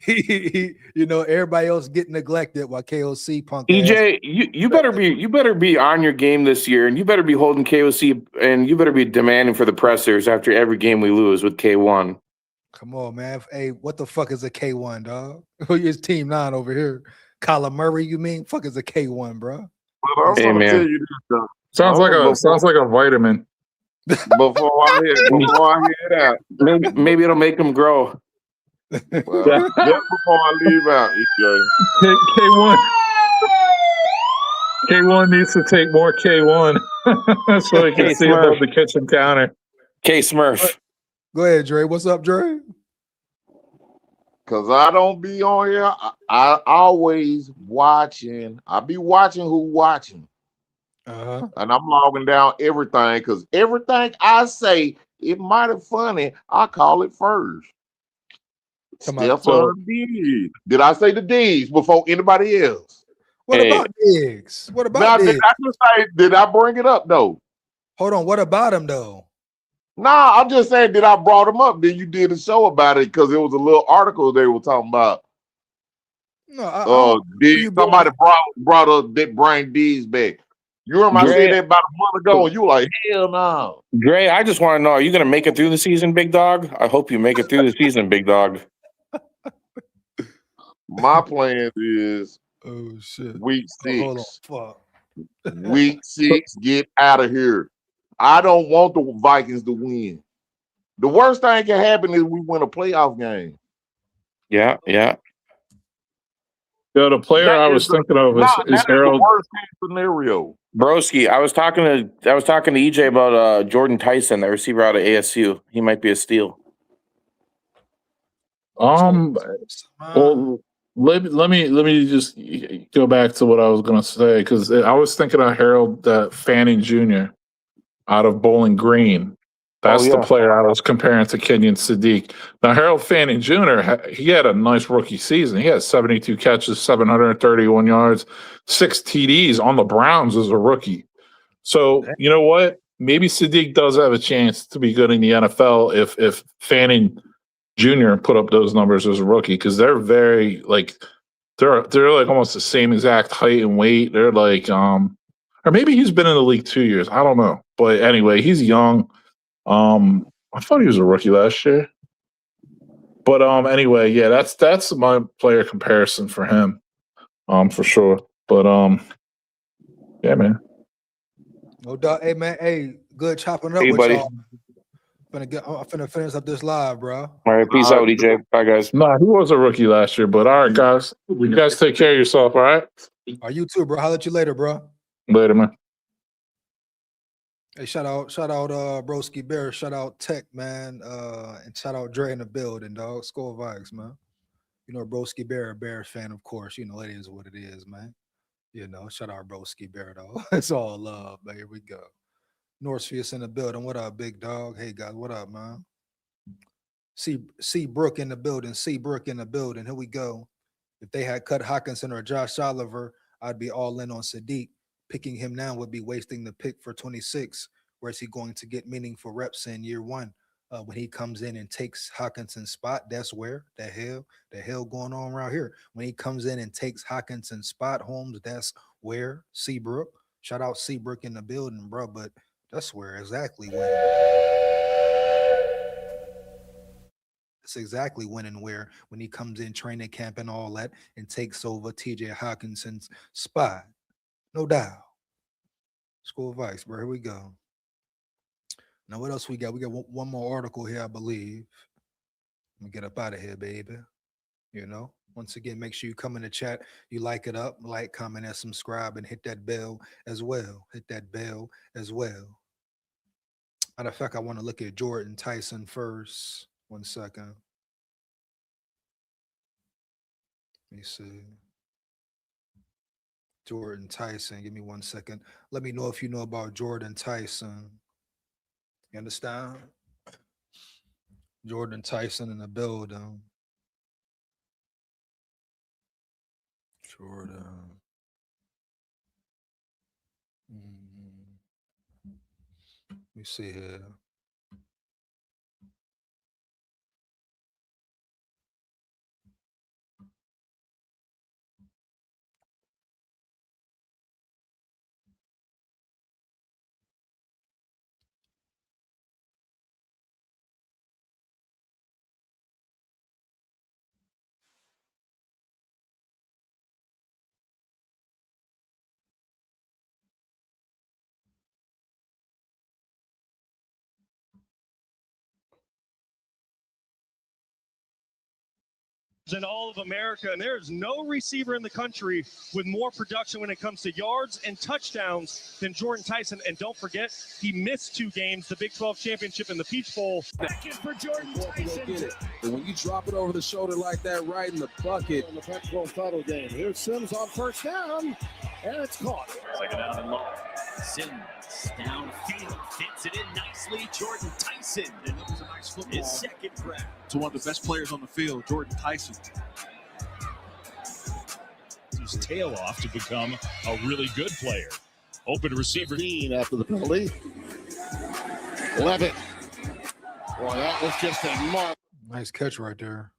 Everybody else getting neglected while KOC punk. EJ, you better be on your game this year, and you better be holding KOC, and you better be demanding for the pressers after every game we lose with K1. Come on, man. Hey, what the fuck is a K1, dog? It's Team 9 over here. Kyler Murray, you mean? Fuck is a K1, bro? Hey, man. Sounds like a vitamin. Before I head out, maybe it'll make them grow. Well, just before I leave out, EJ. K1 needs to take more K1 so he can see above the kitchen counter. K Smurf. Go ahead, Dre. What's up, Dre? Because I don't be on here. I always watching. I be watching who watching. Uh-huh. And I'm logging down everything because everything I say, it might be funny. I call it first. Stephon Diggs. Did I say the D's before anybody else? What about Diggs? What about Diggs? Did I bring it up though? Hold on. What about him though? Nah, I'm just saying, did I brought him up? Then you did a show about it because it was a little article they were talking about. No, somebody brought up that Brian Diggs back. You remember I said that about a month ago, and you were like, hell no. Dre, I just want to know, are you going to make it through the season, big dog? I hope you make it through the season, big dog. My plan is Oh shit. Week Hold on. 6. Fuck. Week 6, get out of here. I don't want the Vikings to win. The worst thing can happen is we win a playoff game. Yeah. Yo, the player I was thinking of is that is Harold. the worst case scenario. Broski, I was talking to EJ about Jordan Tyson, the receiver out of ASU. He might be a steal. Well, let me just go back to what I was gonna say, because I was thinking of Harold Fanning Jr. out of Bowling Green. That's the player I was comparing to Kenyon Sadiq. Now, Harold Fanning Jr., he had a nice rookie season. He had 72 catches, 731 yards, 6 TDs on the Browns as a rookie. So, you know what? Maybe Sadiq does have a chance to be good in the NFL if Fanning Jr. put up those numbers as a rookie, because they're very, like, they're like almost the same exact height and weight. They're like, or maybe he's been in the league 2 years. I don't know. But anyway, he's young. I thought he was a rookie last year. But anyway, yeah, that's my player comparison for him. For sure. But yeah, man. No doubt. Hey man, hey, good chopping up Hey, with buddy. y'all. I'm finna finish up this live, bro. All right, peace out, EJ. Bye, guys. Nah, he was a rookie last year, but all right, guys. You guys take care of yourself, all right? Are you too, bro? Holler at you later, bro. Later, man. Hey, shout out, Broski Bear, shout out Tech, man, and shout out Dre in the building, dog. SKOL VIKES, man. You know, Broski Bear, a Bear fan, of course. You know, it is what it is, man. You know, shout out Broski Bear, though. It's all love, man. Here we go. Northfield's in the building. What up, big dog? Hey, guys, what up, man? C. Brook in the building. C. Brook in the building. Here we go. If they had cut Hockenson or Josh Oliver, I'd be all in on Sadiq. Picking him now would be wasting the pick for 26. Where is he going to get meaningful reps in year one? When he comes in and takes Hawkinson's spot, that's where the hell going on around here. When he comes in and takes Hawkinson's spot, Holmes, that's where Seabrook. Shout out Seabrook in the building, bro. But that's where exactly when. That's exactly when and where, when he comes in training camp and all that and takes over TJ Hawkinson's spot. No doubt. SKOL VIKES, bro. Here we go. Now, what else we got? We got one more article here, I believe. Let me get up out of here, baby. You know, once again, make sure you come in the chat. You like it up, like, comment, and subscribe, and hit that bell as well. Hit that bell as well. Matter of fact, I want to look at Jordan Tyson first. 1 second. Let me see. Jordan Tyson. Give me 1 second. Let me know if you know about Jordan Tyson. You understand? Jordan Tyson in the building. Jordan. Let me see here. In all of America, and there's no receiver in the country with more production when it comes to yards and touchdowns than Jordan Tyson. And don't forget, he missed 2 games, the Big 12 championship and the Peach Bowl. Second for Jordan Tyson. And when you drop it over the shoulder like that, right in the bucket. In the Pac-12 title game. Here's Sims on first down, and it's caught. Second down and long. Sims downfield, fits it in nicely. Jordan Tyson. And that was a nice football. His second grab. To one of the best players on the field, Jordan Tyson. His tail off to become a really good player. Open receiver. After the penalty. Levitt. Boy, that was just a mark. Nice catch right there.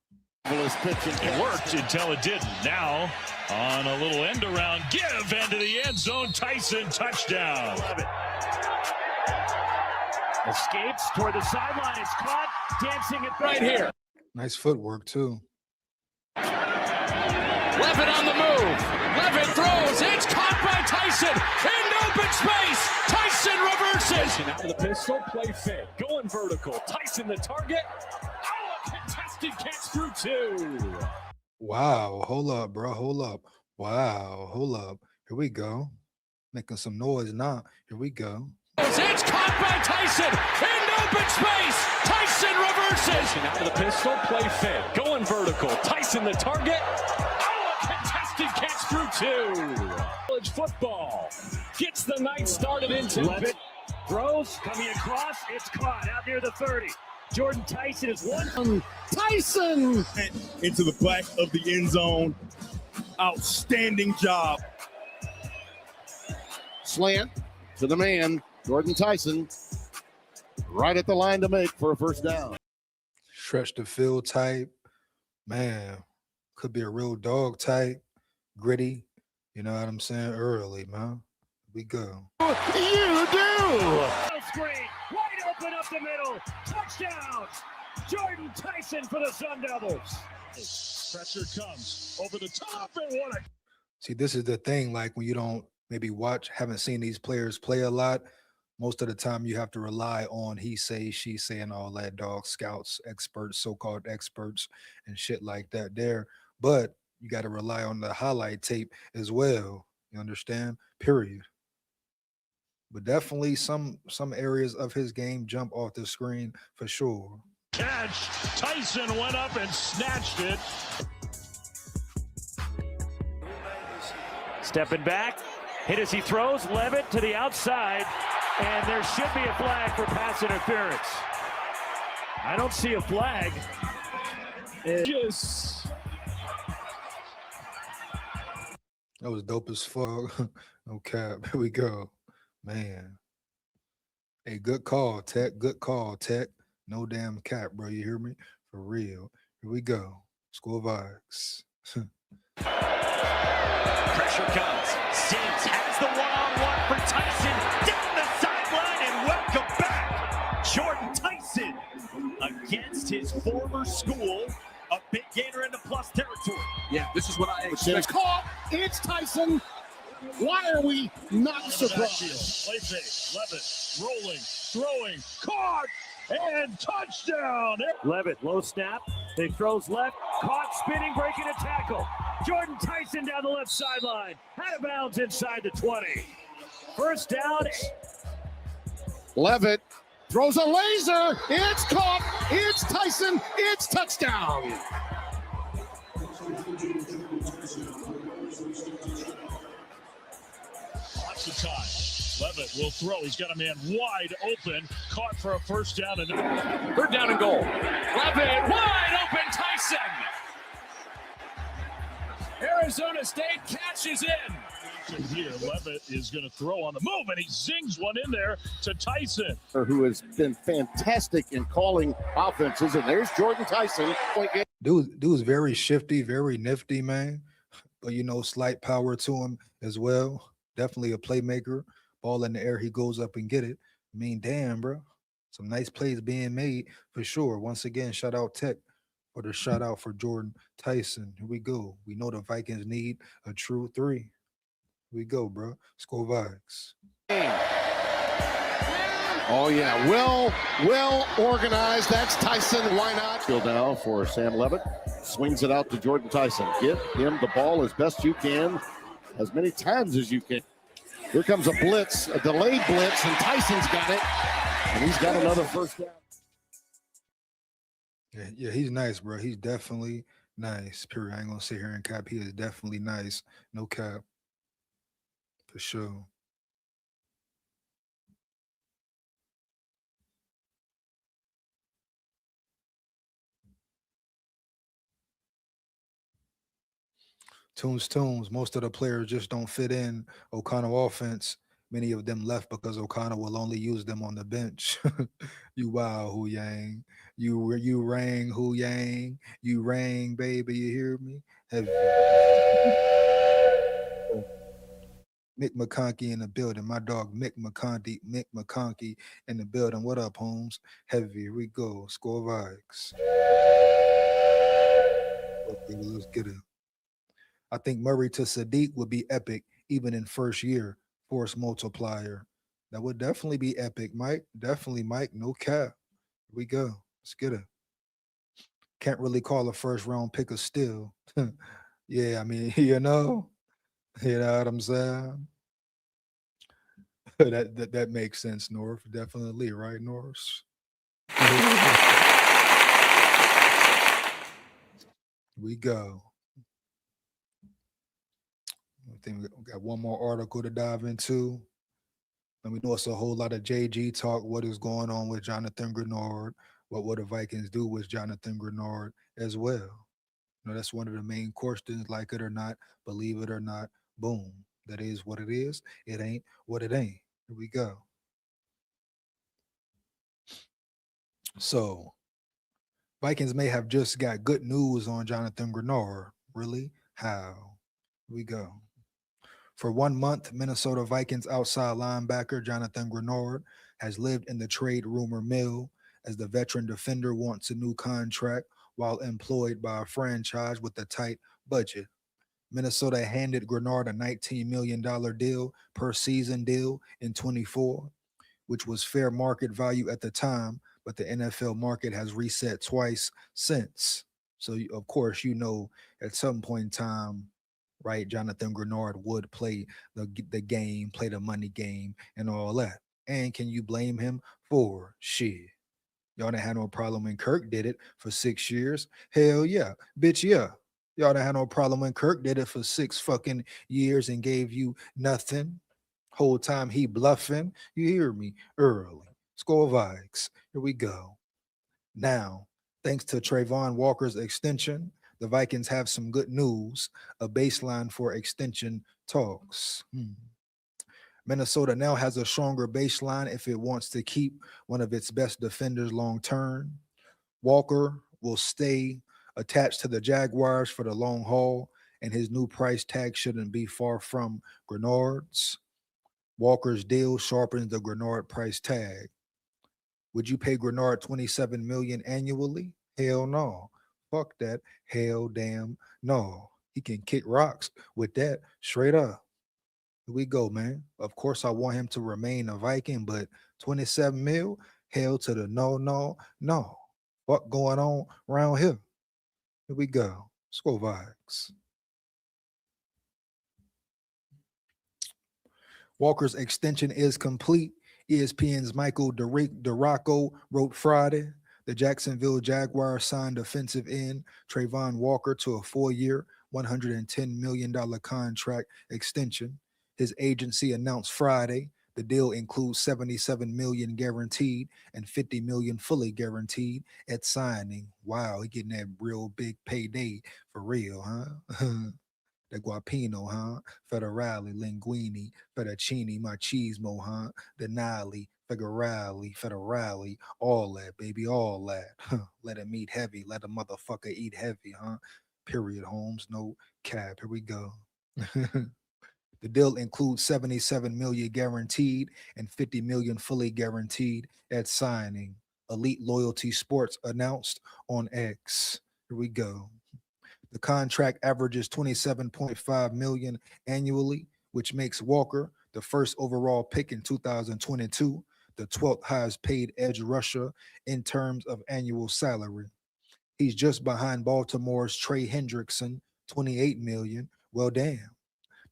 It worked until it didn't. Now, on a little end around, give into the end zone. Tyson, touchdown. Escapes toward the sideline. It's caught. Dancing it right here. Nice footwork, too. Levitt on the move. Levitt throws. It's caught by Tyson. In open space. Tyson reverses. Out of the pistol, play fake. Going vertical. Tyson the target. Oh, a contested catch through two. Wow. Hold up, bro. Hold up. Wow. Hold up. Here we go. Making some noise now. Here we go. It's caught by Tyson. In open space. Tyson reverses. Out of the pistol, play fake. Going vertical. Tyson the target. Oh, a contested catch through two. College football gets the night started into Levitt. Throws, coming across. It's caught out near the 30. Jordan Tyson is one. Tyson into the back of the end zone. Outstanding job. Slant to the man, Jordan Tyson, right at the line to make for a first down. Stretch the field type. Man, could be a real dog type. Gritty. You know what I'm saying? Early, man. We go. You do! Screen, wide open up the middle. Touchdown! Jordan Tyson for the Sun Devils. Pressure comes over the top and what a See, this is the thing. Like when you don't maybe haven't seen these players play a lot, most of the time you have to rely on he say, she say, and all that dog scouts, experts, so-called experts, and shit like that there. But you got to rely on the highlight tape as well. You understand? Period. But definitely some areas of his game jump off the screen for sure. Catch. Tyson went up and snatched it. Stepping back. Hit as he throws. Levitt to the outside. And there should be a flag for pass interference. I don't see a flag. That was dope as fuck. No cap. Here we go. Man. Hey, good call, Tech. Good call, Tech. No damn cap, bro. You hear me? For real. Here we go. SKOL VIKES. Pressure comes. Sims has the one-on-one for Tyson. Down the sideline and welcome back. Jordan Tyson against his former school. A big gainer into plus territory. Yeah, this is what I It's expect. caught. It's Tyson. Why are we not surprised? play fake. Levitt rolling, throwing, caught, and touchdown. Levitt, low snap. He throws left. Caught, spinning, breaking a tackle. Jordan Tyson down the left sideline. Out of bounds inside the 20. First down. Levitt throws a laser. It's caught. It's Tyson. It's touchdown. Watch the time. Levitt will throw. He's got a man wide open. Caught for a first down. And Third down and goal. Levitt, wide open Tyson. Arizona State catches in. Here, Levitt is going to throw on the move, and he zings one in there to Tyson. Who has been fantastic in calling offenses, and there's Jordan Tyson. Dude's very shifty, very nifty, man. But you know, slight power to him as well. Definitely a playmaker. Ball in the air, he goes up and get it. I mean, damn, bro. Some nice plays being made for sure. Once again, shout out Tech for the shout out for Jordan Tyson. Here we go. We know the Vikings need a true three. Here we go, bro. SKOL VIKES. Oh, yeah. Well organized. That's Tyson. Why not? Field now for Sam Levitt. Swings it out to Jordan Tyson. Get him the ball as best you can, as many times as you can. Here comes a blitz, a delayed blitz, and Tyson's got it. And he's got another first down. Yeah, he's nice, bro. He's definitely nice. Period. I ain't gonna sit here and cap. He is definitely nice. No cap. For sure. Tunes. Most of the players just don't fit in O'Connell offense. Many of them left because O'Connell will only use them on the bench. You wow, Hu Yang. You rang, Hu Yang. You rang, baby. You hear me? Heavy. Mick McConkey in the building. My dog Mick McConkey in the building. What up, Holmes? Heavy. Here we go. SKOL VIKES. Okay, let's get it. I think Murray to Sadiq would be epic, even in first year. Force multiplier. That would definitely be epic, Mike. Definitely, Mike. No cap. Here we go. Let's get it. Can't really call a first round pick a steal. Yeah, I mean, you know what I'm saying? that makes sense, North. Definitely, right, North? We go. I think we got one more article to dive into. And we know it's a whole lot of JG talk. What is going on with Jonathan Grenard? What will the Vikings do with Jonathan Grenard as well? That's one of the main questions, like it or not, believe it or not. Boom. That is what it is. It ain't what it ain't. Here we go. So, Vikings may have just got good news on Jonathan Grenard. Really? How? Here we go. For 1 month, Minnesota Vikings outside linebacker Jonathan Grenard has lived in the trade rumor mill as the veteran defender wants a new contract while employed by a franchise with a tight budget. Minnesota handed Grenard a $19 million deal per season deal in 24, which was fair market value at the time, but the NFL market has reset twice since. So, of course, at some point in time, right, Jonathan Grenard would play the game, play the money game, and all that. And can you blame him for shit? Y'all didn't have no problem when Kirk did it for 6 years. Hell yeah, bitch, yeah. Y'all didn't have no problem when Kirk did it for 6 fucking years and gave you nothing. Whole time he bluffing. You hear me? Early. SKOL VIKES. Here we go. Now, thanks to Trayvon Walker's extension, the Vikings have some good news, a baseline for extension talks. Minnesota now has a stronger baseline if it wants to keep one of its best defenders long term. Walker will stay attached to the Jaguars for the long haul, and his new price tag shouldn't be far from Grenard's. Walker's deal sharpens the Grenard price tag. Would you pay Grenard $27 million annually? Hell no. Fuck that. Hell damn no. He can kick rocks with that straight up. Here we go, man. Of course, I want him to remain a Viking, but 27 mil? Hell to the no. What going on around here? Here we go. SKOL VIKES. Walker's extension is complete. ESPN's Michael DeRocco wrote Friday. The Jacksonville Jaguars signed defensive end Trayvon Walker to a 4-year, $110 million contract extension. His agency announced Friday the deal includes $77 million guaranteed and $50 million fully guaranteed at signing. Wow, he getting that real big payday for real, huh? The guapino, huh? Federale, linguine, fettuccine, machismo, huh? Denali, federale, all that, baby, all that. Let him eat heavy. Let a motherfucker eat heavy, huh? Period, Holmes. No cap. Here we go. The deal includes $77 million guaranteed and $50 million fully guaranteed at signing. Elite Loyalty Sports announced on X. Here we go. The contract averages $27.5 million annually, which makes Walker the first overall pick in 2022, the 12th highest paid edge rusher in terms of annual salary. He's just behind Baltimore's Trey Hendrickson, $28 million. Well, damn.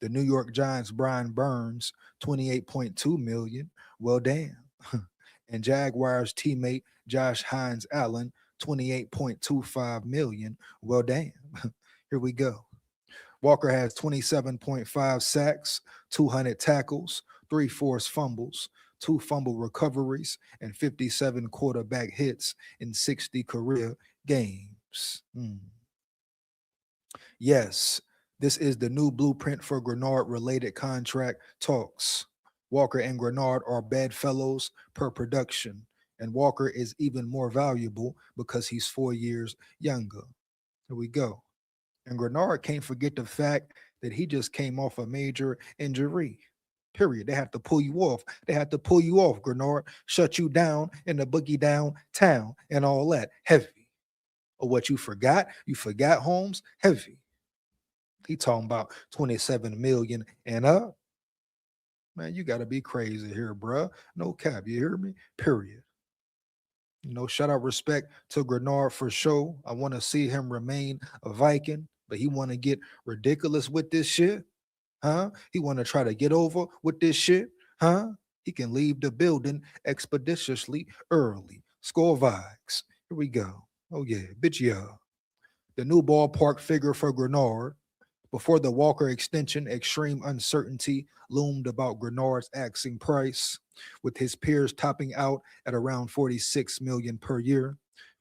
The New York Giants' Brian Burns, $28.2 million. Well, damn. And Jaguars teammate Josh Hines Allen, $28.25 million. Well, damn. Here we go. Walker has 27.5 sacks, 200 tackles, 3 forced fumbles, 2 fumble recoveries, and 57 quarterback hits in 60 career games. Yes, this is the new blueprint for Grenard-related contract talks. Walker and Grenard are bedfellows per production, and Walker is even more valuable because he's 4 years younger. Here we go. And Grenard can't forget the fact that he just came off a major injury. Period. They have to pull you off. They have to pull you off, Grenard. Shut you down in the boogie down town and all that. Heavy. Or what you forgot? You forgot, Holmes? Heavy. He talking about 27 million and up. Man, you got to be crazy here, bruh. No cap. You hear me? Period. Shout out respect to Grenard for sure. I want to see him remain a Viking, but he want to get ridiculous with this shit. Huh? He want to try to get over with this shit. Huh? He can leave the building expeditiously early. Score VIKES. Here we go. Oh yeah, bitch yeah. The new ballpark figure for Grenard. Before the Walker extension, extreme uncertainty loomed about Grenard's asking price, with his peers topping out at around 46 million per year.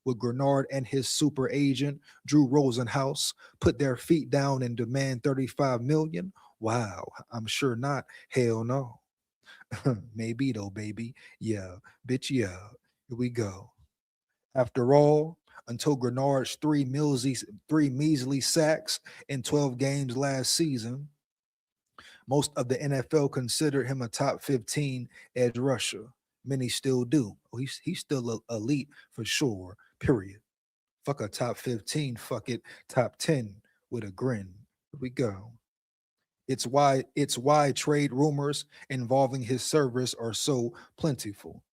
Would Grenard and his super agent, Drew Rosenhaus, put their feet down and demand 35 million? Wow, I'm sure not. Hell no. Maybe though, baby. Yeah, bitch, yeah. Here we go. After all, until Grenard's three measly sacks in 12 games last season, most of the NFL considered him a top 15 edge rusher. Many still do. He's still elite for sure, period. Fuck a top 15, fuck it, top 10 with a grin. Here we go. It's why trade rumors involving his service are so plentiful,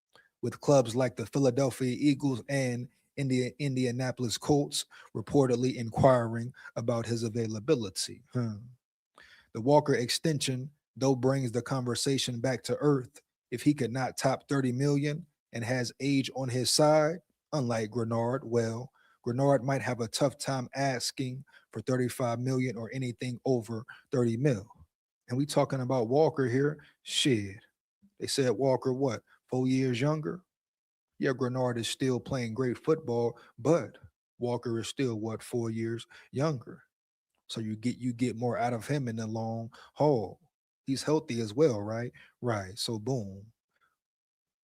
with clubs like the Philadelphia Eagles and Indianapolis Colts reportedly inquiring about his availability. The Walker extension, though, brings the conversation back to earth. If he could not top 30 million and has age on his side, unlike Grenard, well, Grenard might have a tough time asking for 35 million or anything over 30 mil. And we talking about Walker here. Shit. They said Walker, what, 4 years younger? Yeah, Grenard is still playing great football, but Walker is still, what, 4 years younger. So you get more out of him in the long haul. He's healthy as well, right? Right. So boom.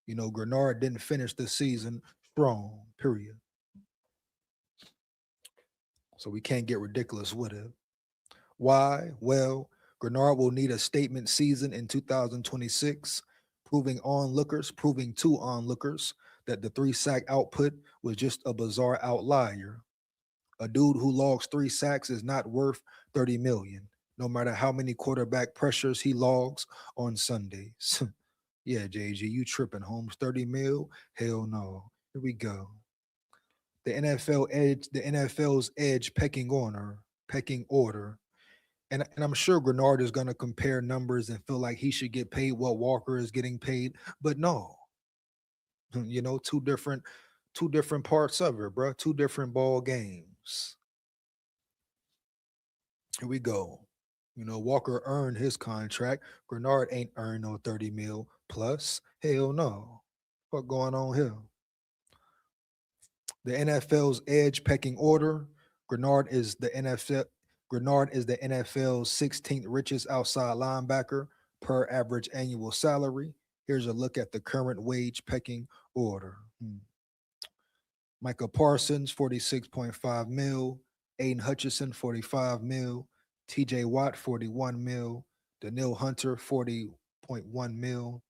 Grenard didn't finish the season strong, period. So we can't get ridiculous with it. Why? Well, Grenard will need a statement season in 2026, proving to onlookers that the 3-sack output was just a bizarre outlier. A dude who logs 3 sacks is not worth 30 million, no matter how many quarterback pressures he logs on Sundays. Yeah, JG, you tripping, Holmes. 30 mil? Hell no. Here we go. The NFL's edge pecking order. And I'm sure Grenard is going to compare numbers and feel like he should get paid what Walker is getting paid, but no. Two different parts of it, bro. Two different ball games. Here we go. Walker earned his contract. Grenard ain't earned no 30 mil plus. Hell no. What going on here? The NFL's edge pecking order. Grenard is the NFL's 16th richest outside linebacker per average annual salary. Here's a look at the current wage pecking order. Micah Parsons, 46.5 mil. Aiden Hutchinson, 45 mil. TJ Watt, 41 mil. Daniil Hunter, 40.1 mil.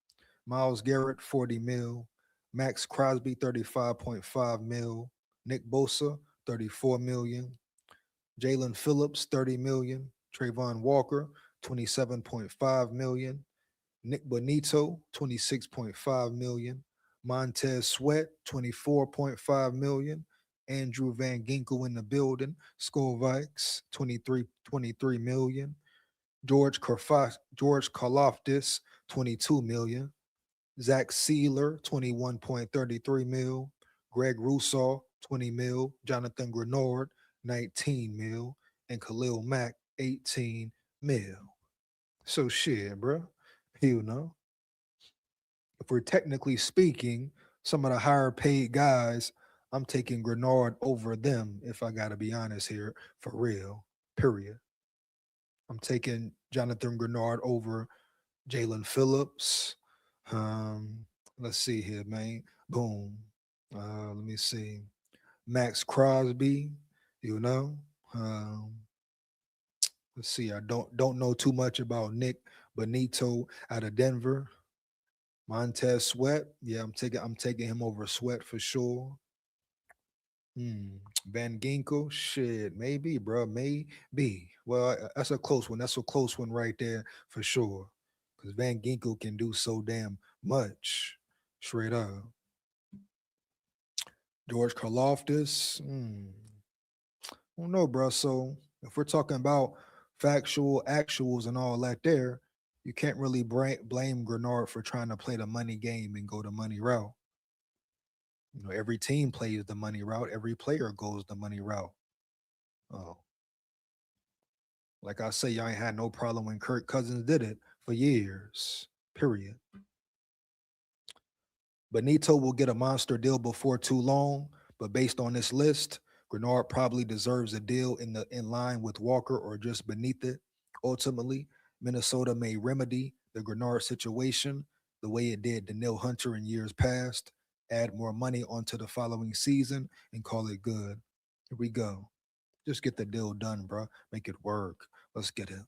Myles Garrett, 40 mil. Max Crosby, 35.5 mil. Nick Bosa, 34 million. Jalen Phillips, 30 million. Trayvon Walker, 27.5 million. Nick Bonito, 26.5 million. Montez Sweat, 24.5 million. Andrew Van Ginkel in the building. SKOL VIKES, 23 million. George Karlaftis, 22 million. Zach Sealer, 21.33 mil. Greg Rousseau, 20 mil. Jonathan Grenard, 19 mil. And Khalil Mack, 18 mil. So shit, bro. If we're technically speaking, some of the higher paid guys, I'm taking Grenard over them, if I got to be honest here, for real, period. I'm taking Jonathan Grenard over Jalen Phillips. Let's see here, man. Boom. Let me see. Max Crosby, let's see. I don't know too much about Nick Bonito out of Denver. Montez Sweat, yeah, I'm taking him over Sweat for sure. Van Ginkel, shit, maybe, bro, maybe. Well, that's a close one. That's a close one right there for sure. Because Van Ginkel can do so damn much, straight up. George Karlaftis, I don't know, bro. So if we're talking about factual actuals and all that, there, you can't really blame Grenard for trying to play the money game and go the money route. You know, every team plays the money route. Every player goes the money route. Oh, like I say, y'all ain't had no problem when Kirk Cousins did it for years. Period. Benito will get a monster deal before too long, but based on this list, Grenard probably deserves a deal in line with Walker or just beneath it. Ultimately, Minnesota may remedy the Grenard situation the way it did Danielle Hunter in years past, add more money onto the following season, and call it good. Here we go. Just get the deal done, bro. Make it work. Let's get it.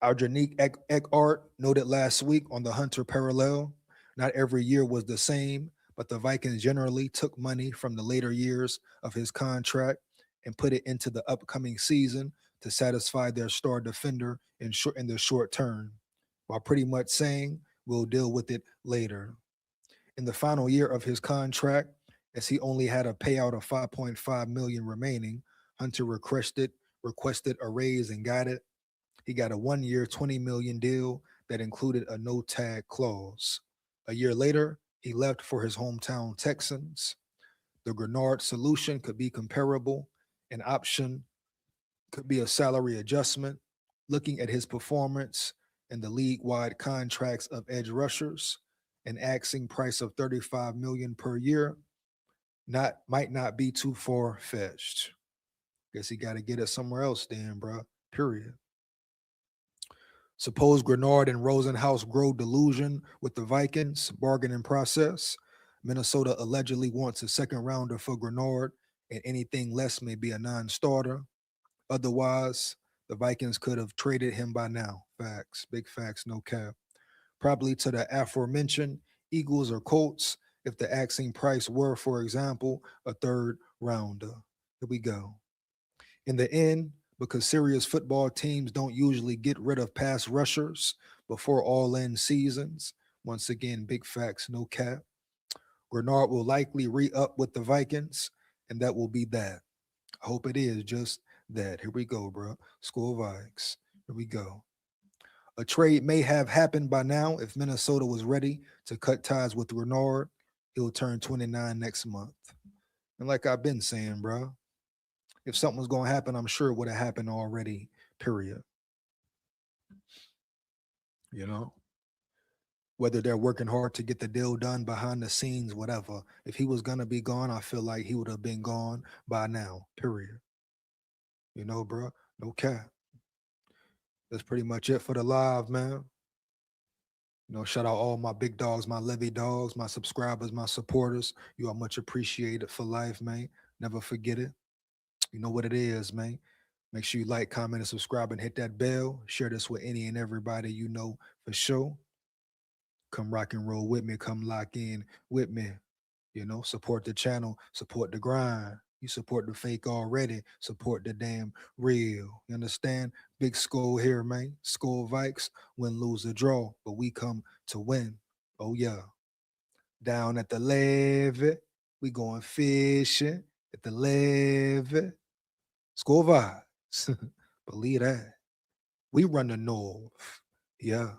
Our Janique Eckhart noted last week on the Hunter parallel, not every year was the same, but the Vikings generally took money from the later years of his contract and put it into the upcoming season to satisfy their star defender in the short term, while pretty much saying we'll deal with it later. In the final year of his contract, as he only had a payout of $5.5 million remaining, Hunter requested a raise and got it. He got a 1-year, $20 million deal that included a no-tag clause. A year later, he left for his hometown Texans. The Grenard solution could be comparable. An option could be a salary adjustment, looking at his performance and the league-wide contracts of edge rushers. An asking price of $35 million per year might not be too far-fetched. Guess he got to get it somewhere else then, bro. Period. Suppose Grenard and Rosenhaus grow delusion with the Vikings bargaining process. Minnesota allegedly wants a second rounder for Grenard, and anything less may be a non-starter. Otherwise, the Vikings could have traded him by now. Facts, big facts, no cap. Probably to the aforementioned Eagles or Colts if the asking price were, for example, a third rounder. Here we go. In the end, because serious football teams don't usually get rid of pass rushers before all-in seasons, once again, big facts, no cap, Grenard will likely re-up with the Vikings, and that will be that. I hope it is just that. Here we go, bro. SKOL Vikes. Here we go. A trade may have happened by now if Minnesota was ready to cut ties with Grenard. He'll turn 29 next month. And like I've been saying, bro, if something was going to happen, I'm sure it would have happened already, period. You know? Whether they're working hard to get the deal done behind the scenes, whatever. If he was going to be gone, I feel like he would have been gone by now, period. You know, bro? No cap. That's pretty much it for the live, man. You know, shout out all my big dogs, my Levy dogs, my subscribers, my supporters. You are much appreciated for life, man. Never forget it. You know what it is, man. Make sure you like, comment, and subscribe and hit that bell. Share this with any and everybody you know for sure. Come rock and roll with me. Come lock in with me. You know, support the channel, support the grind. You support the fake already, support the damn real. You understand? Big SKOL here, man. SKOL Vikes, win, lose, or draw, but we come to win. Oh, yeah. Down at the levee, we going fishing at the levee. SKOL Vibes. Believe that. We run the north. Yeah.